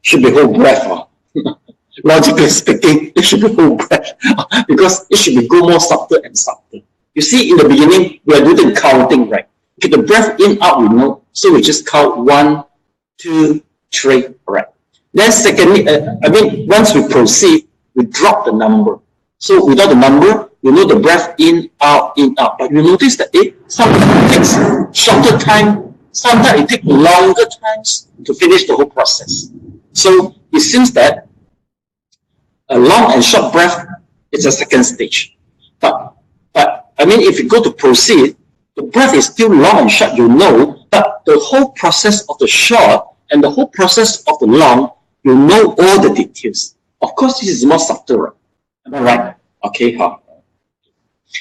Should be whole breath. Logically speaking, it should be whole breath because it should be go more subtle and subtle. You see, in the beginning, we are doing counting, right? Okay, the breath in, out, we know. So we just count 1, 2, 3, right? Then secondly, once we proceed, we drop the number. So without the number, you know the breath in, out, but you notice that sometimes it takes shorter time, sometimes it takes longer times to finish the whole process. So it seems that a long and short breath is a second stage. But I mean, if you go to proceed, the breath is still long and short, you know, but the whole process of the short and the whole process of the long, you know all the details. Of course, this is more subtle. Am I right? Okay, huh?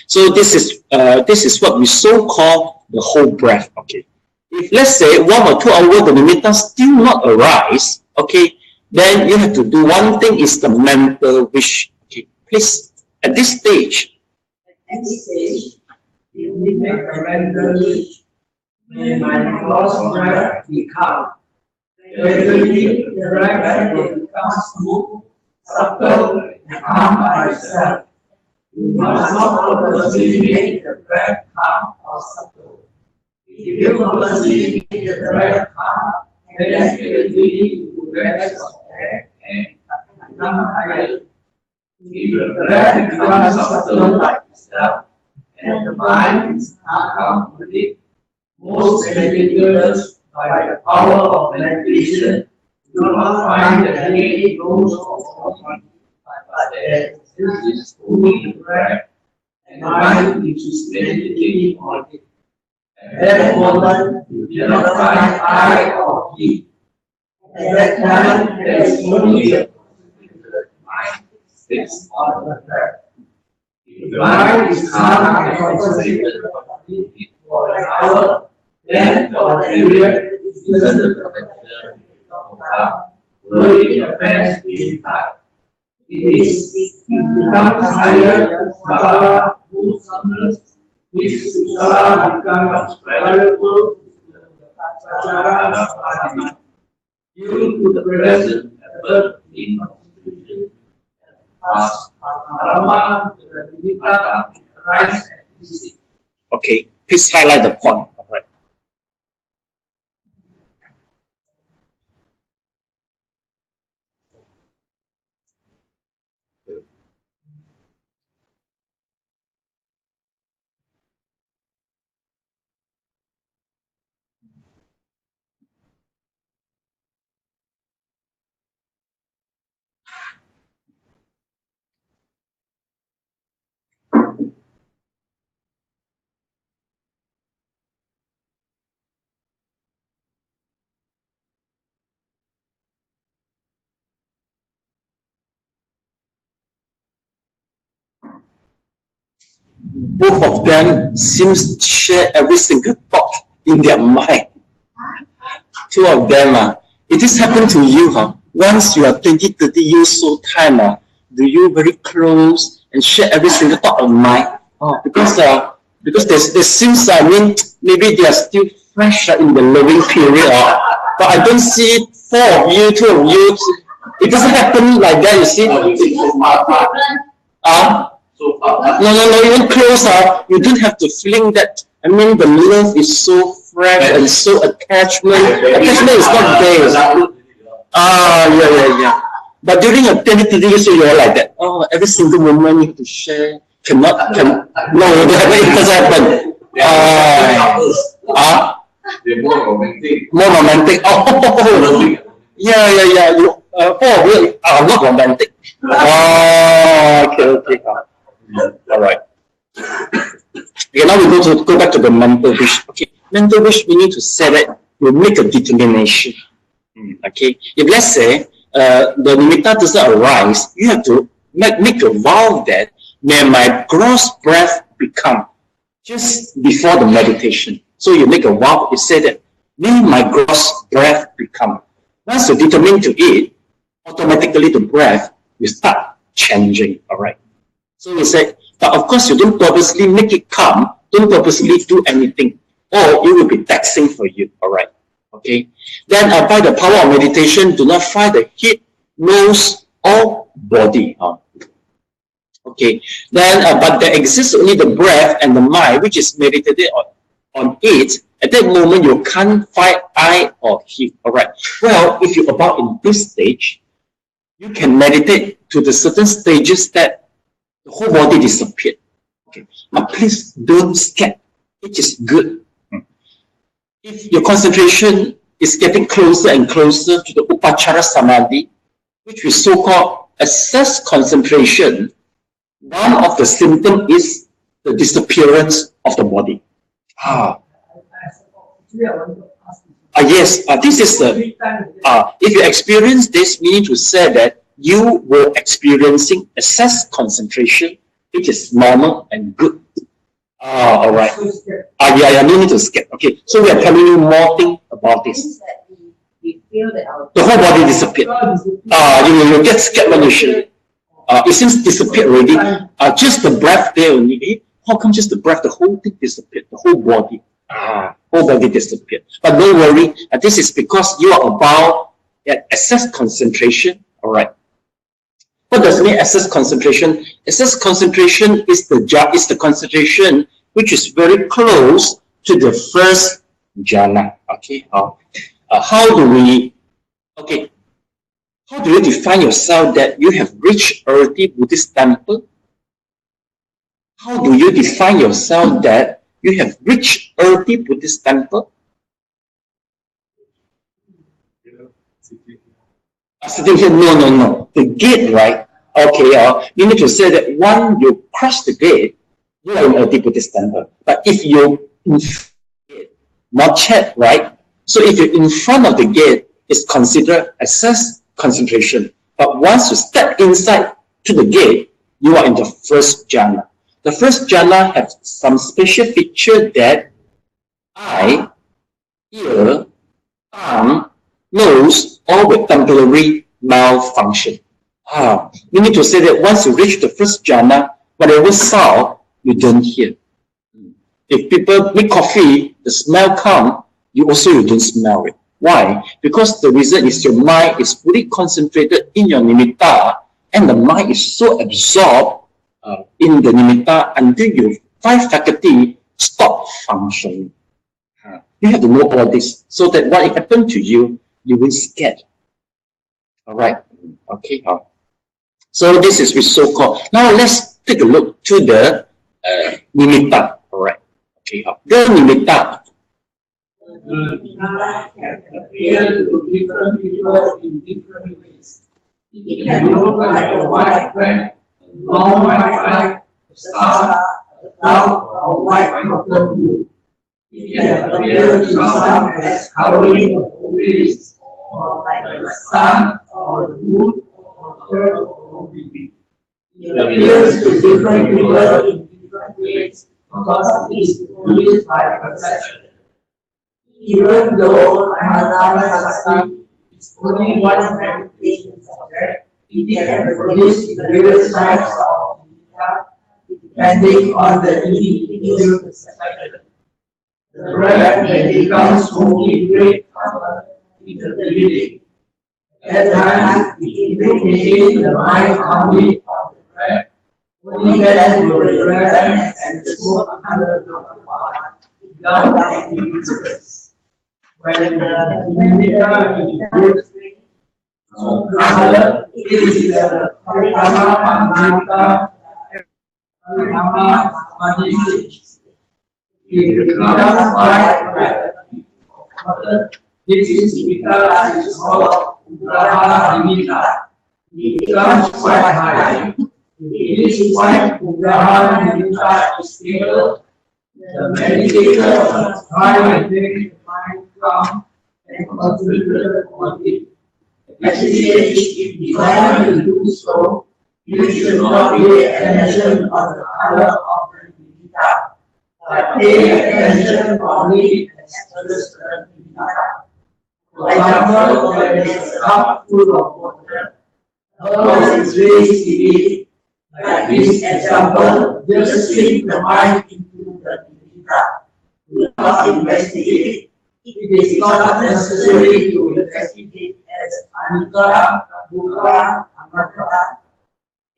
So this is what we so call the whole breath. Okay. If let's say 1 or 2 hours the nimitta still not arise, okay, then you have to do one thing is the mental wish. Okay, please at this stage. At this stage, you make a mental wish. May my lost breath become. Gradually, the breath will become smooth, subtle, and calm by itself. You must not purposely make the breath calm or subtle. If you purposely make the breath calm, then gradually you rest your head and become higher. If the breath becomes subtle like itself, and the mind is not calm with it, most meditators, by the power of meditation, do not find that any goes of body, but that this is only the breath, and the mind which is meditating on it. At that moment, you cannot find I or he. At that time, there is only a particular mind fixed on the breath. If the mind is calm and concentrated on it for an hour, then for a period, it doesn't really affects the time. It becomes higher, Baba, wholesomeness, which becomes valuable to the Ardhima. Due to the present effort in constitution, past dharma, the nimitta, rise and visit. Okay, please highlight the point. All right. Both of them seems to share every single thought in their mind. Two of them, it has happened to you, huh? Once you are 20, 30 years old time, do you very close and share every single thought of mind? Because there seems, I mean, maybe they are still fresh in the living period, but I don't see 4 of you, 2 of you. It doesn't happen like that, you see. No, even close, you don't have to feeling that. I mean, the love is so fresh and so attachment. Attachment is not there. Yeah. But during a 20, 30 years old, you're like that. Oh, every single moment you have to share. No, it doesn't happen. They're more romantic. More romantic. Oh, yeah. You, 4 of you are not romantic. Okay. All right. Okay, now we go back to the mental wish. Okay, mental wish, we need to set it. We make a determination. Okay, if let's say the nimitta doesn't arise, you have to make a vow that may my gross breath become just before the meditation. So you make a vow. You say that may my gross breath become. Once you determine to it, automatically the breath will start changing. All right. So we say, but of course you don't purposely make it come, don't purposely do anything, or it will be taxing for you, all right? Okay. Then by the power of meditation, do not find the head, nose, or body. Okay. Then, but there exists only the breath and the mind, which is meditated on it. At that moment, you can't find eye or head, all right? Well, if you're about in this stage, you can meditate to the certain stages that the whole body disappeared. Okay. But please don't scare. It is good. If your concentration is getting closer and closer to the upachara samadhi, which we so-called excess concentration, one of the symptoms is the disappearance of the body. Yes, this is the, if you experience this, meaning to say that you were experiencing excess concentration, which is normal and good. All right. Yeah, no need to skip. Okay, so we are telling you more things about this. We feel that our The whole body disappeared. You get scared when you should. It seems disappeared already. Just the breath there only. How come just the breath? The whole thing disappeared. The whole body. Whole body disappeared. But don't worry. This is because you are about excess concentration. All right. What does it mean excess concentration? Excess concentration is the concentration which is very close to the first jhana. Okay. How do you define yourself that you have reached earthy Buddhist temple? How do you define yourself that you have reached earthy Buddhist temple? Sitting here, no. The gate, right? Okay, you need to say that when you cross the gate, you are in earthy Buddhist temple. But if you not yet, right? So if you're in front of the gate, it's considered excess concentration. But once you step inside to the gate, you are in the first jhana. The first jhana has some special feature that eye, ear, tongue, nose, all with temporary malfunction. You need to say that once you reach the first jhana, whatever sound, you don't hear. If people make coffee, the smell comes, you don't smell it. Why? Because the reason is your mind is fully concentrated in your nimitta, and the mind is so absorbed in the nimitta until your five faculty stop functioning. You have to know all this so that when it happens to you, you won't scared. All right. Okay. So this is so-called. Now let's take a look to the nimitta. All right. Okay. The nimitta. Appear to different people in different ways. It can look like a white thread, a long white flag, a star, a cloud, or a white cotton wool. It can appear to some as covering of trees, or like the sun, or the moon, or the earth, or the wind. It appears to different people in different ways because it is produced by perception. Even though Abhidhammatasangha is only one meditation subject, it can produce various types of nimitta depending on the individual perception. The breath may become smoky great color in the beginning. At times, it illuminates the mind only of the breath. Only then will the breath and the smoke under the mind without any difference. When the nimitta is good, color is the Abhidhammatasangha. It becomes white. This is because it is called nimitta. It becomes quite high. It is white. Nimitta is stable. The meditator must try and make the mind calm and concentrate on it. If you want to do so, you should not pay attention on the color of the nimitta, but pay attention only to the nimitta. For example, when there is a cup full of water, how is raised in it? Like this example, just sink the mind into the nimitta. Do not investigate. It is not necessary to investigate as anicca, dukkha, anatta.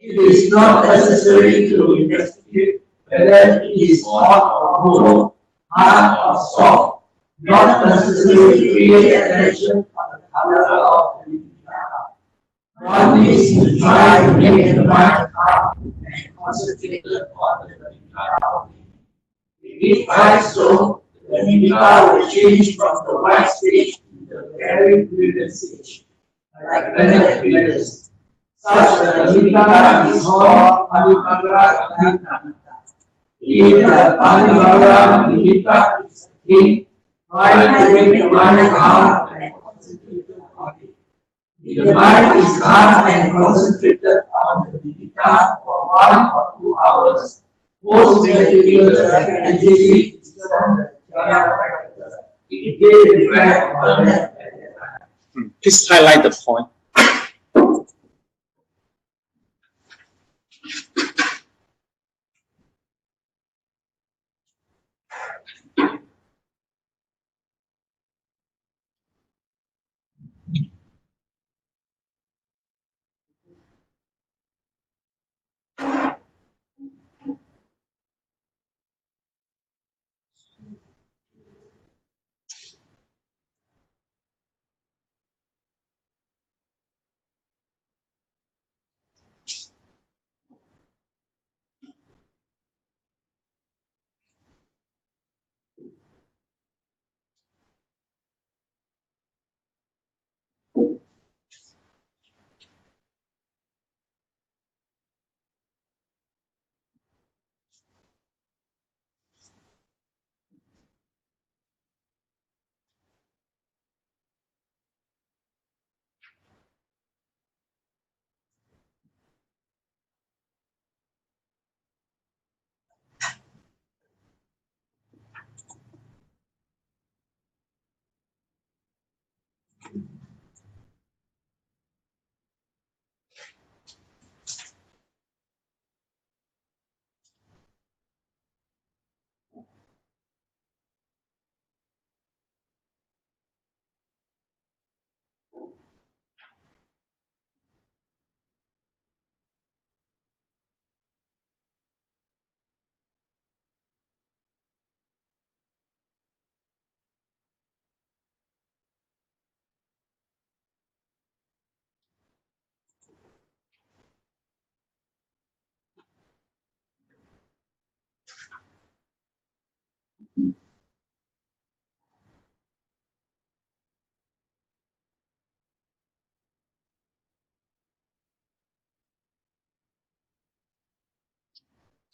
It is not necessary to investigate whether it is hot or cold, hard or soft. Not necessary to pay attention on the color of the nimitta. One needs to try to make the mind up and concentrated on the nimitta. If I so, the nimitta will change from the white stage to the very brilliant stage, like planet brilliance. Such a nimitta is called Panipagara Nimitta. If the Panipagara Nimitta is a king, try to make the mind calm and concentrated on it. If the mind is calm and concentrated on the nimitta for 1 or 2 hours, most meditators energy is from the jhana practice. It will reflect on that at that time. Please highlight the point.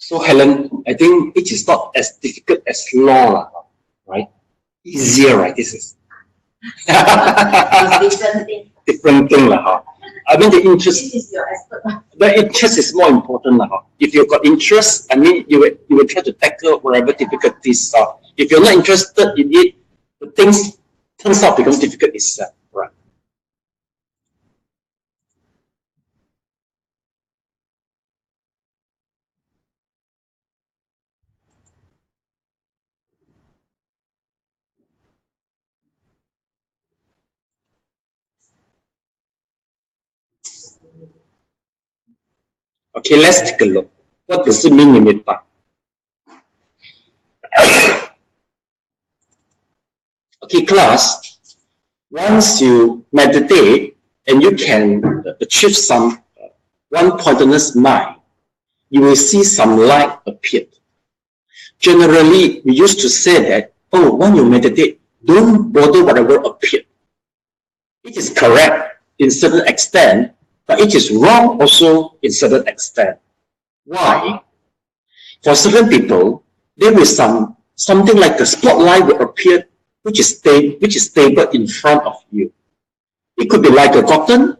So Helen, I think it is not as difficult as law, right? Easier, right? This is different thing, huh? I mean the interest. This is your expert. The interest is more important, huh? If you've got interest, I mean you will try to tackle whatever difficulties are. If you're not interested in it, the things turns out becomes difficult itself, right? Okay, let's take a look. What does it mean, nimitta? Okay, class, once you meditate and you can achieve some one-pointedness mind, you will see some light appear. Generally, we used to say that, oh, when you meditate, don't bother whatever appears. It is correct in certain extent, but it is wrong also in certain extent. Why? For certain people, there will something like a spotlight will appear which is stable in front of you. It could be like a cotton,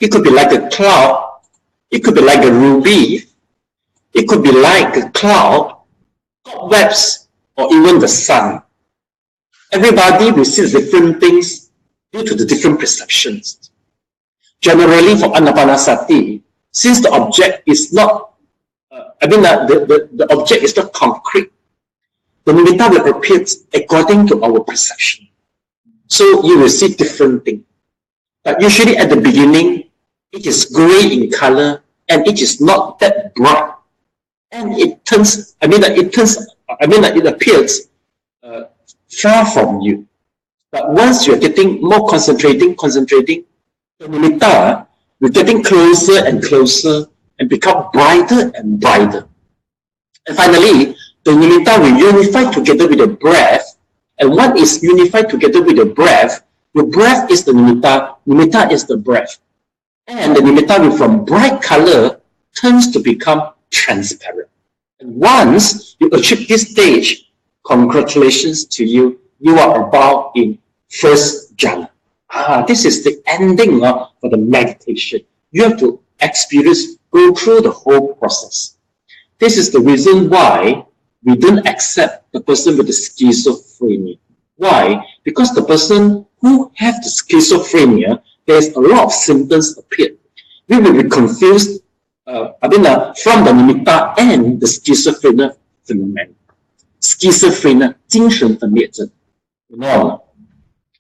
it could be like a cloud, it could be like a ruby, it could be like a cloud, cobwebs, or even the sun. Everybody will see different things due to the different perceptions. Generally, for anapanasati, since the object is not, the object is not concrete, the nimitta will appear according to our perception. So you will see different things. But usually at the beginning, it is gray in color and it is not that bright. And it appears far from you. But once you're getting more concentrating, the nimitta will getting closer and closer and become brighter and brighter. And finally, the nimitta will unify together with the breath. And what is unified together with the breath? The breath is the nimitta, nimitta is the breath. And the nimitta will from bright color turns to become transparent. And once you achieve this stage, congratulations to you. You are about in first jhana. This is the ending for the meditation. You have to experience, go through the whole process. This is the reason why we don't accept the person with the schizophrenia. Why? Because the person who have the schizophrenia, there's a lot of symptoms appear. We will be confused from the nimitta and the schizophrenia phenomenon. Schizophrenia, 精神分裂症. You know?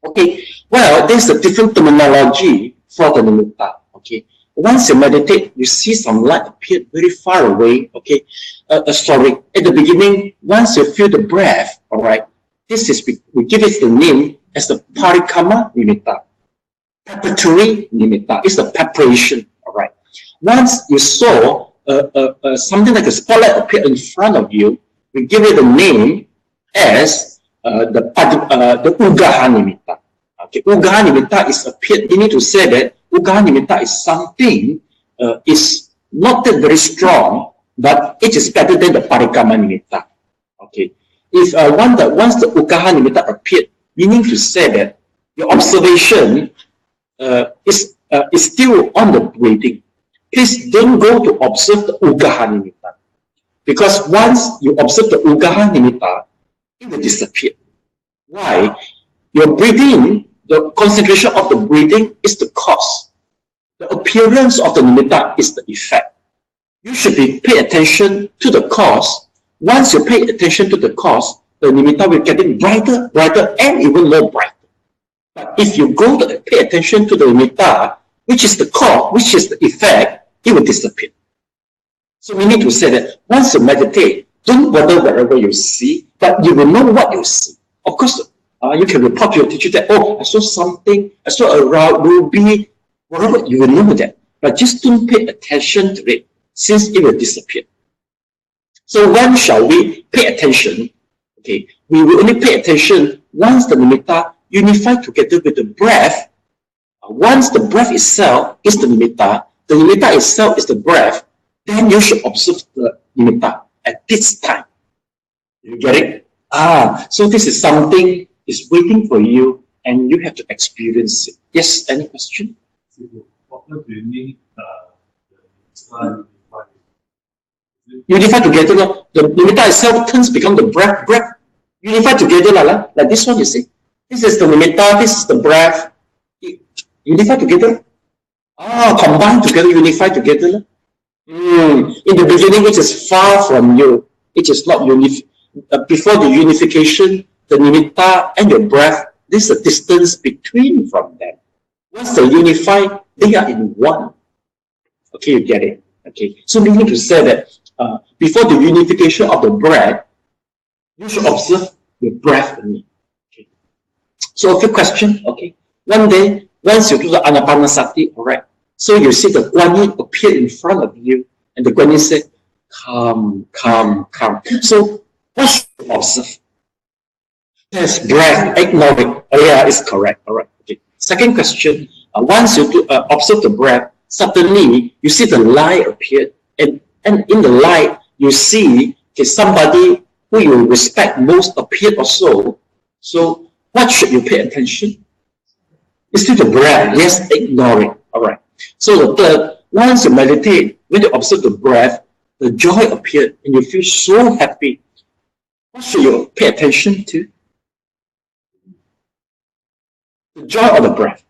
Okay, well, there's a different terminology for the nimitta. Okay, once you meditate, you see some light appear very far away. Okay, at the beginning, once you feel the breath, all right, this is, we give it the name as the parikama nimitta. Preparatory nimitta is the preparation, all right. Once you saw something like a spotlight appear in front of you, we give it the name as the ugaha nimitta. Okay, ugaha nimitta is appeared. You need to say that ugaha nimitta is something is not that very strong, but it is better than the parikama nimitta. Okay, if once the ugaha nimitta appeared, meaning to say that your observation is still on the breathing. Please don't go to observe the ugaha nimitta, because once you observe the ugaha nimitta, it will disappear. Why? Your breathing, the concentration of the breathing is the cause. The appearance of the nimitta is the effect. You should pay attention to the cause. Once you pay attention to the cause, the nimitta will get brighter, brighter, and even more brighter. But if you go to pay attention to the nimitta, which is the cause, which is the effect, it will disappear. So we need to say that once you meditate, don't bother wherever you see, but you will know what you see. Of course, you can report to your teacher that, oh, I saw something, I saw a ruby, whatever, you will know that. But just don't pay attention to it, since it will disappear. So when shall we pay attention? Okay, we will only pay attention once the nimitta unify together with the breath. Once the breath itself is the nimitta itself is the breath, then you should observe the nimitta at this time. You get it? So this is something is waiting for you, and you have to experience it. Yes, any question? What do you mean? Unify together, the nimitta itself turns become the breath. Unify together, like this one, you see. This is the nimitta, this is the breath. Unify together. Combine together, unify together. In the beginning, it is far from you. It is not before the unification, the nimitta and your breath, this is the distance between from them. Once they unify, they are in one. Okay, you get it. Okay, so we need to say that before the unification of the breath, you should observe the breath only. Okay. So a few questions. Okay, one day, once you do the anapanasati, all right, so you see the Guanyin appear in front of you, and the Guanyin say, come, come, come. So what should you observe? Yes, breath, ignore it. Oh yeah, it's correct. All right. Okay. Second question, once you do, observe the breath, suddenly you see the light appear, and in the light you see somebody who you respect most appeared also. So what should you pay attention? It's still the breath. Yes, ignore it. All right. So the third, once you meditate, when you observe the breath, the joy appeared and you feel so happy. What should you pay attention to? The joy of the breath.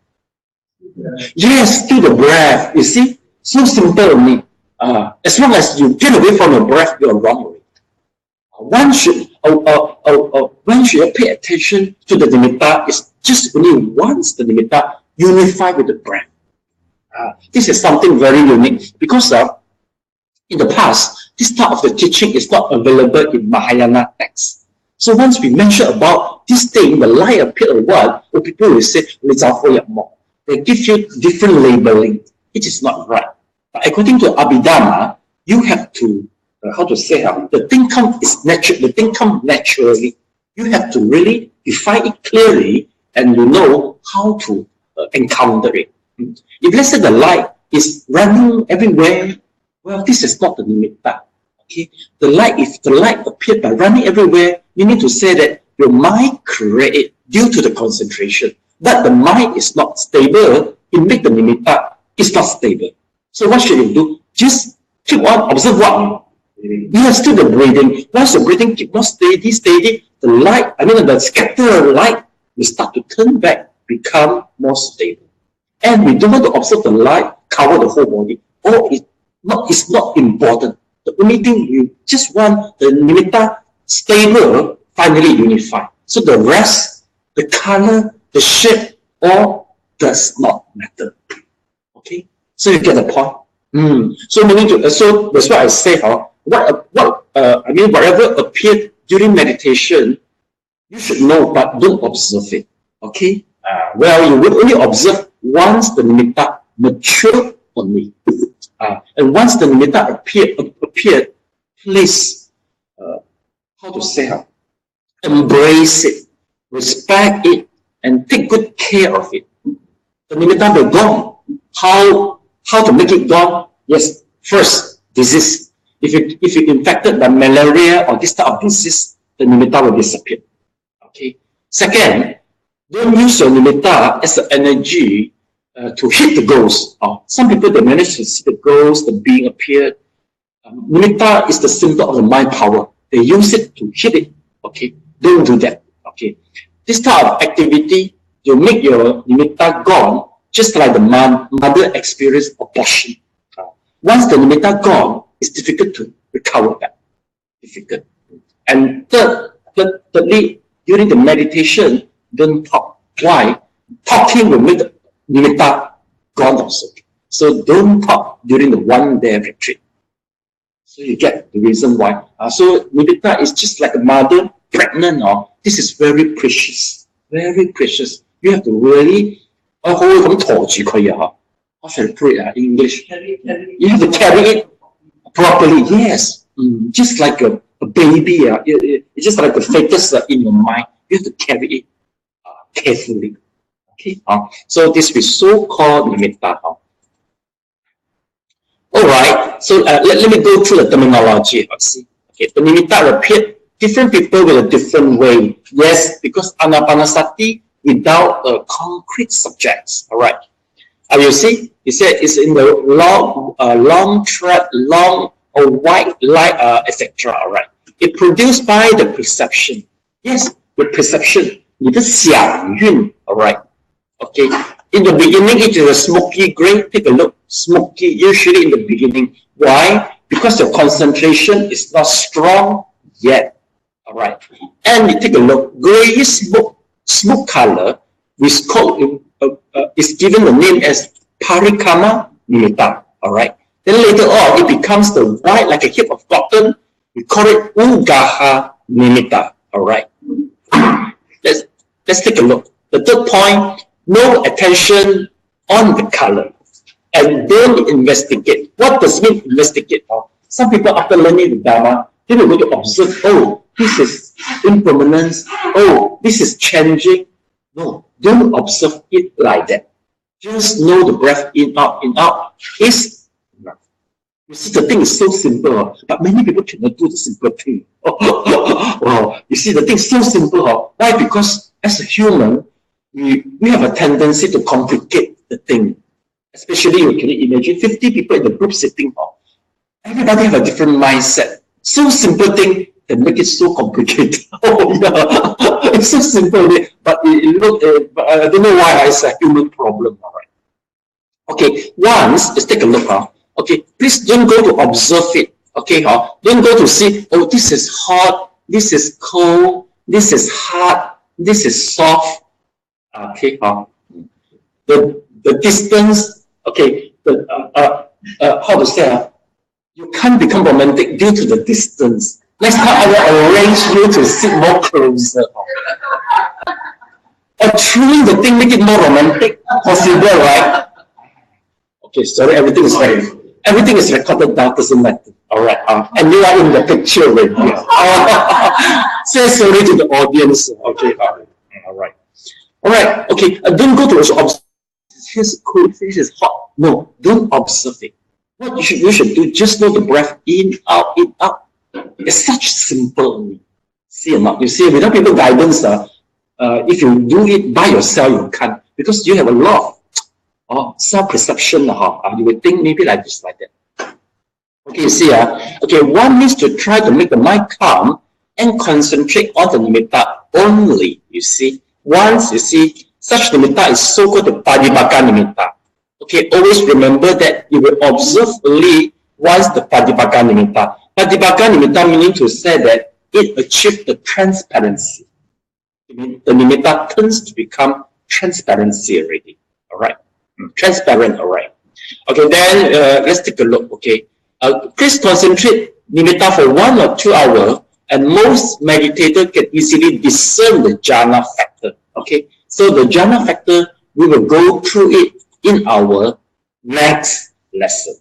Yes, to the breath. You see, so simple only. As long as you get away from the breath, you're wrong. When should you pay attention to the nimitta? It's just only once the nimitta unify with the breath. This is something very unique because in the past, this type of the teaching is not available in Mahayana texts. So once we mention about this thing, the light appear or what, people will say, they give you different labeling. It is not right. But according to Abhidhamma, you have to, the thing comes naturally. You have to really define it clearly and you know how to encounter it. If let's say the light is running everywhere, well, this is not the nimitta. Okay, if the light appeared by running everywhere, you need to say that your mind created due to the concentration. But the mind is not stable. It makes the nimitta. It's not stable. So what should you do? Just keep on observe what? You have still the breathing. Once the breathing keep more steady, the light, the scattered light will start to turn back, become more stable. And we don't want to observe the light cover the whole body. It's not important. The only thing you just want the nimitta stable, finally unified. So the rest, the color, the shape, all does not matter. Okay? So you get the point. So that's why I say whatever appeared during meditation, you should know, but don't observe it. Okay? Well, you would only observe once the nimitta matured only. And once the nimitta appeared, please, embrace it, respect it, and take good care of it. The nimitta will gone. How to make it gone? Yes, first, disease. If you're infected by malaria or this type of disease, the nimitta will disappear. Okay. Second, don't use your nimitta as the energy to hit the ghost. Some people, they manage to see the ghost, the being appeared. Nimitta is the symbol of the mind power. They use it to hit it. Okay, don't do that. Okay, this type of activity, you make your nimitta gone, just like the mother experienced abortion. Once the nimitta gone, it's difficult to recover back. Difficult. And thirdly, during the meditation, don't talk. Why? Talking will make the nimitta gone also. So don't talk during the one-day retreat. So you get the reason why. So nimitta is just like a mother pregnant. This is very precious. Very precious. You have to really, how should I put it in English? You have to carry it properly. Yes. Just like a baby. It's just like a fetus in your mind. You have to carry it carefully. Okay. So this is so-called nimitta. Alright, so let me go through the terminology. Okay, the nimitta appeared different people with a different way. Yes, because anapanasati without a concrete subjects. Alright. You see, he said it's in the long thread, long or white light, etc. Alright. It produced by the perception. Yes, the perception. 你的想运. Alright. Okay. In the beginning, it is a smoky gray. Take a look. Smoky, usually in the beginning. Why? Because your concentration is not strong yet. Alright. And you take a look. Gray smoke color is given the name as parikama nimitta. Alright. Then later on, it becomes the white like a heap of cotton. We call it ugaha nimitta. Alright. Let's take a look. The third point, no attention on the color and don't investigate. What does it mean investigate? Some people after learning the Dharma, they will go to observe, oh, this is impermanence, oh, this is changing. No, don't observe it like that. Just know the breath in, out, is enough. You see, the thing is so simple, but many people cannot do the simple thing. Wow, you see, the thing is so simple. Why? Because as a human, we have a tendency to complicate the thing. Especially, you can imagine 50 people in the group sitting. Everybody have a different mindset. So simple thing that make it so complicated. It's so simple, but I don't know why it's a human problem. All right. Okay, let's take a look. Okay, please don't go to observe it. Okay, don't go to see, oh, this is hot, this is cold, this is hard, this is soft. Okay, the distance, okay, how to say, you can't become romantic due to the distance. Next time I will arrange you to sit more closer. Truly the thing make it more romantic, possible, right? Okay, sorry, everything is fine. Everything is recorded down, doesn't matter. All right. And you are in the picture right here. Say sorry to the audience. Okay. All right. All right. Okay. Don't go to observe. Here's cool. This is hot. No, don't observe it. What you should do, just know the breath in, out, in, out. It's such simple. See or not? You see, without people guidance, if you do it by yourself, you can't, because you have a lot of self-perception. You would think maybe like this, like that. Okay, you see, okay, one needs to try to make the mind calm and concentrate on the nimitta only, you see. Once, you see, such nimitta is so-called the padipaka nimitta. Okay, always remember that you will observe only once the padipaka nimitta. Padipaka nimitta meaning to say that it achieves the transparency. I mean, the nimitta turns to become transparency already. All right, transparent. All right. Okay, then let's take a look. Okay, please concentrate nimitta for 1 or 2 hours, and most meditators can easily discern the jhana factor. Okay, so the jhana factor we will go through it in our next lesson.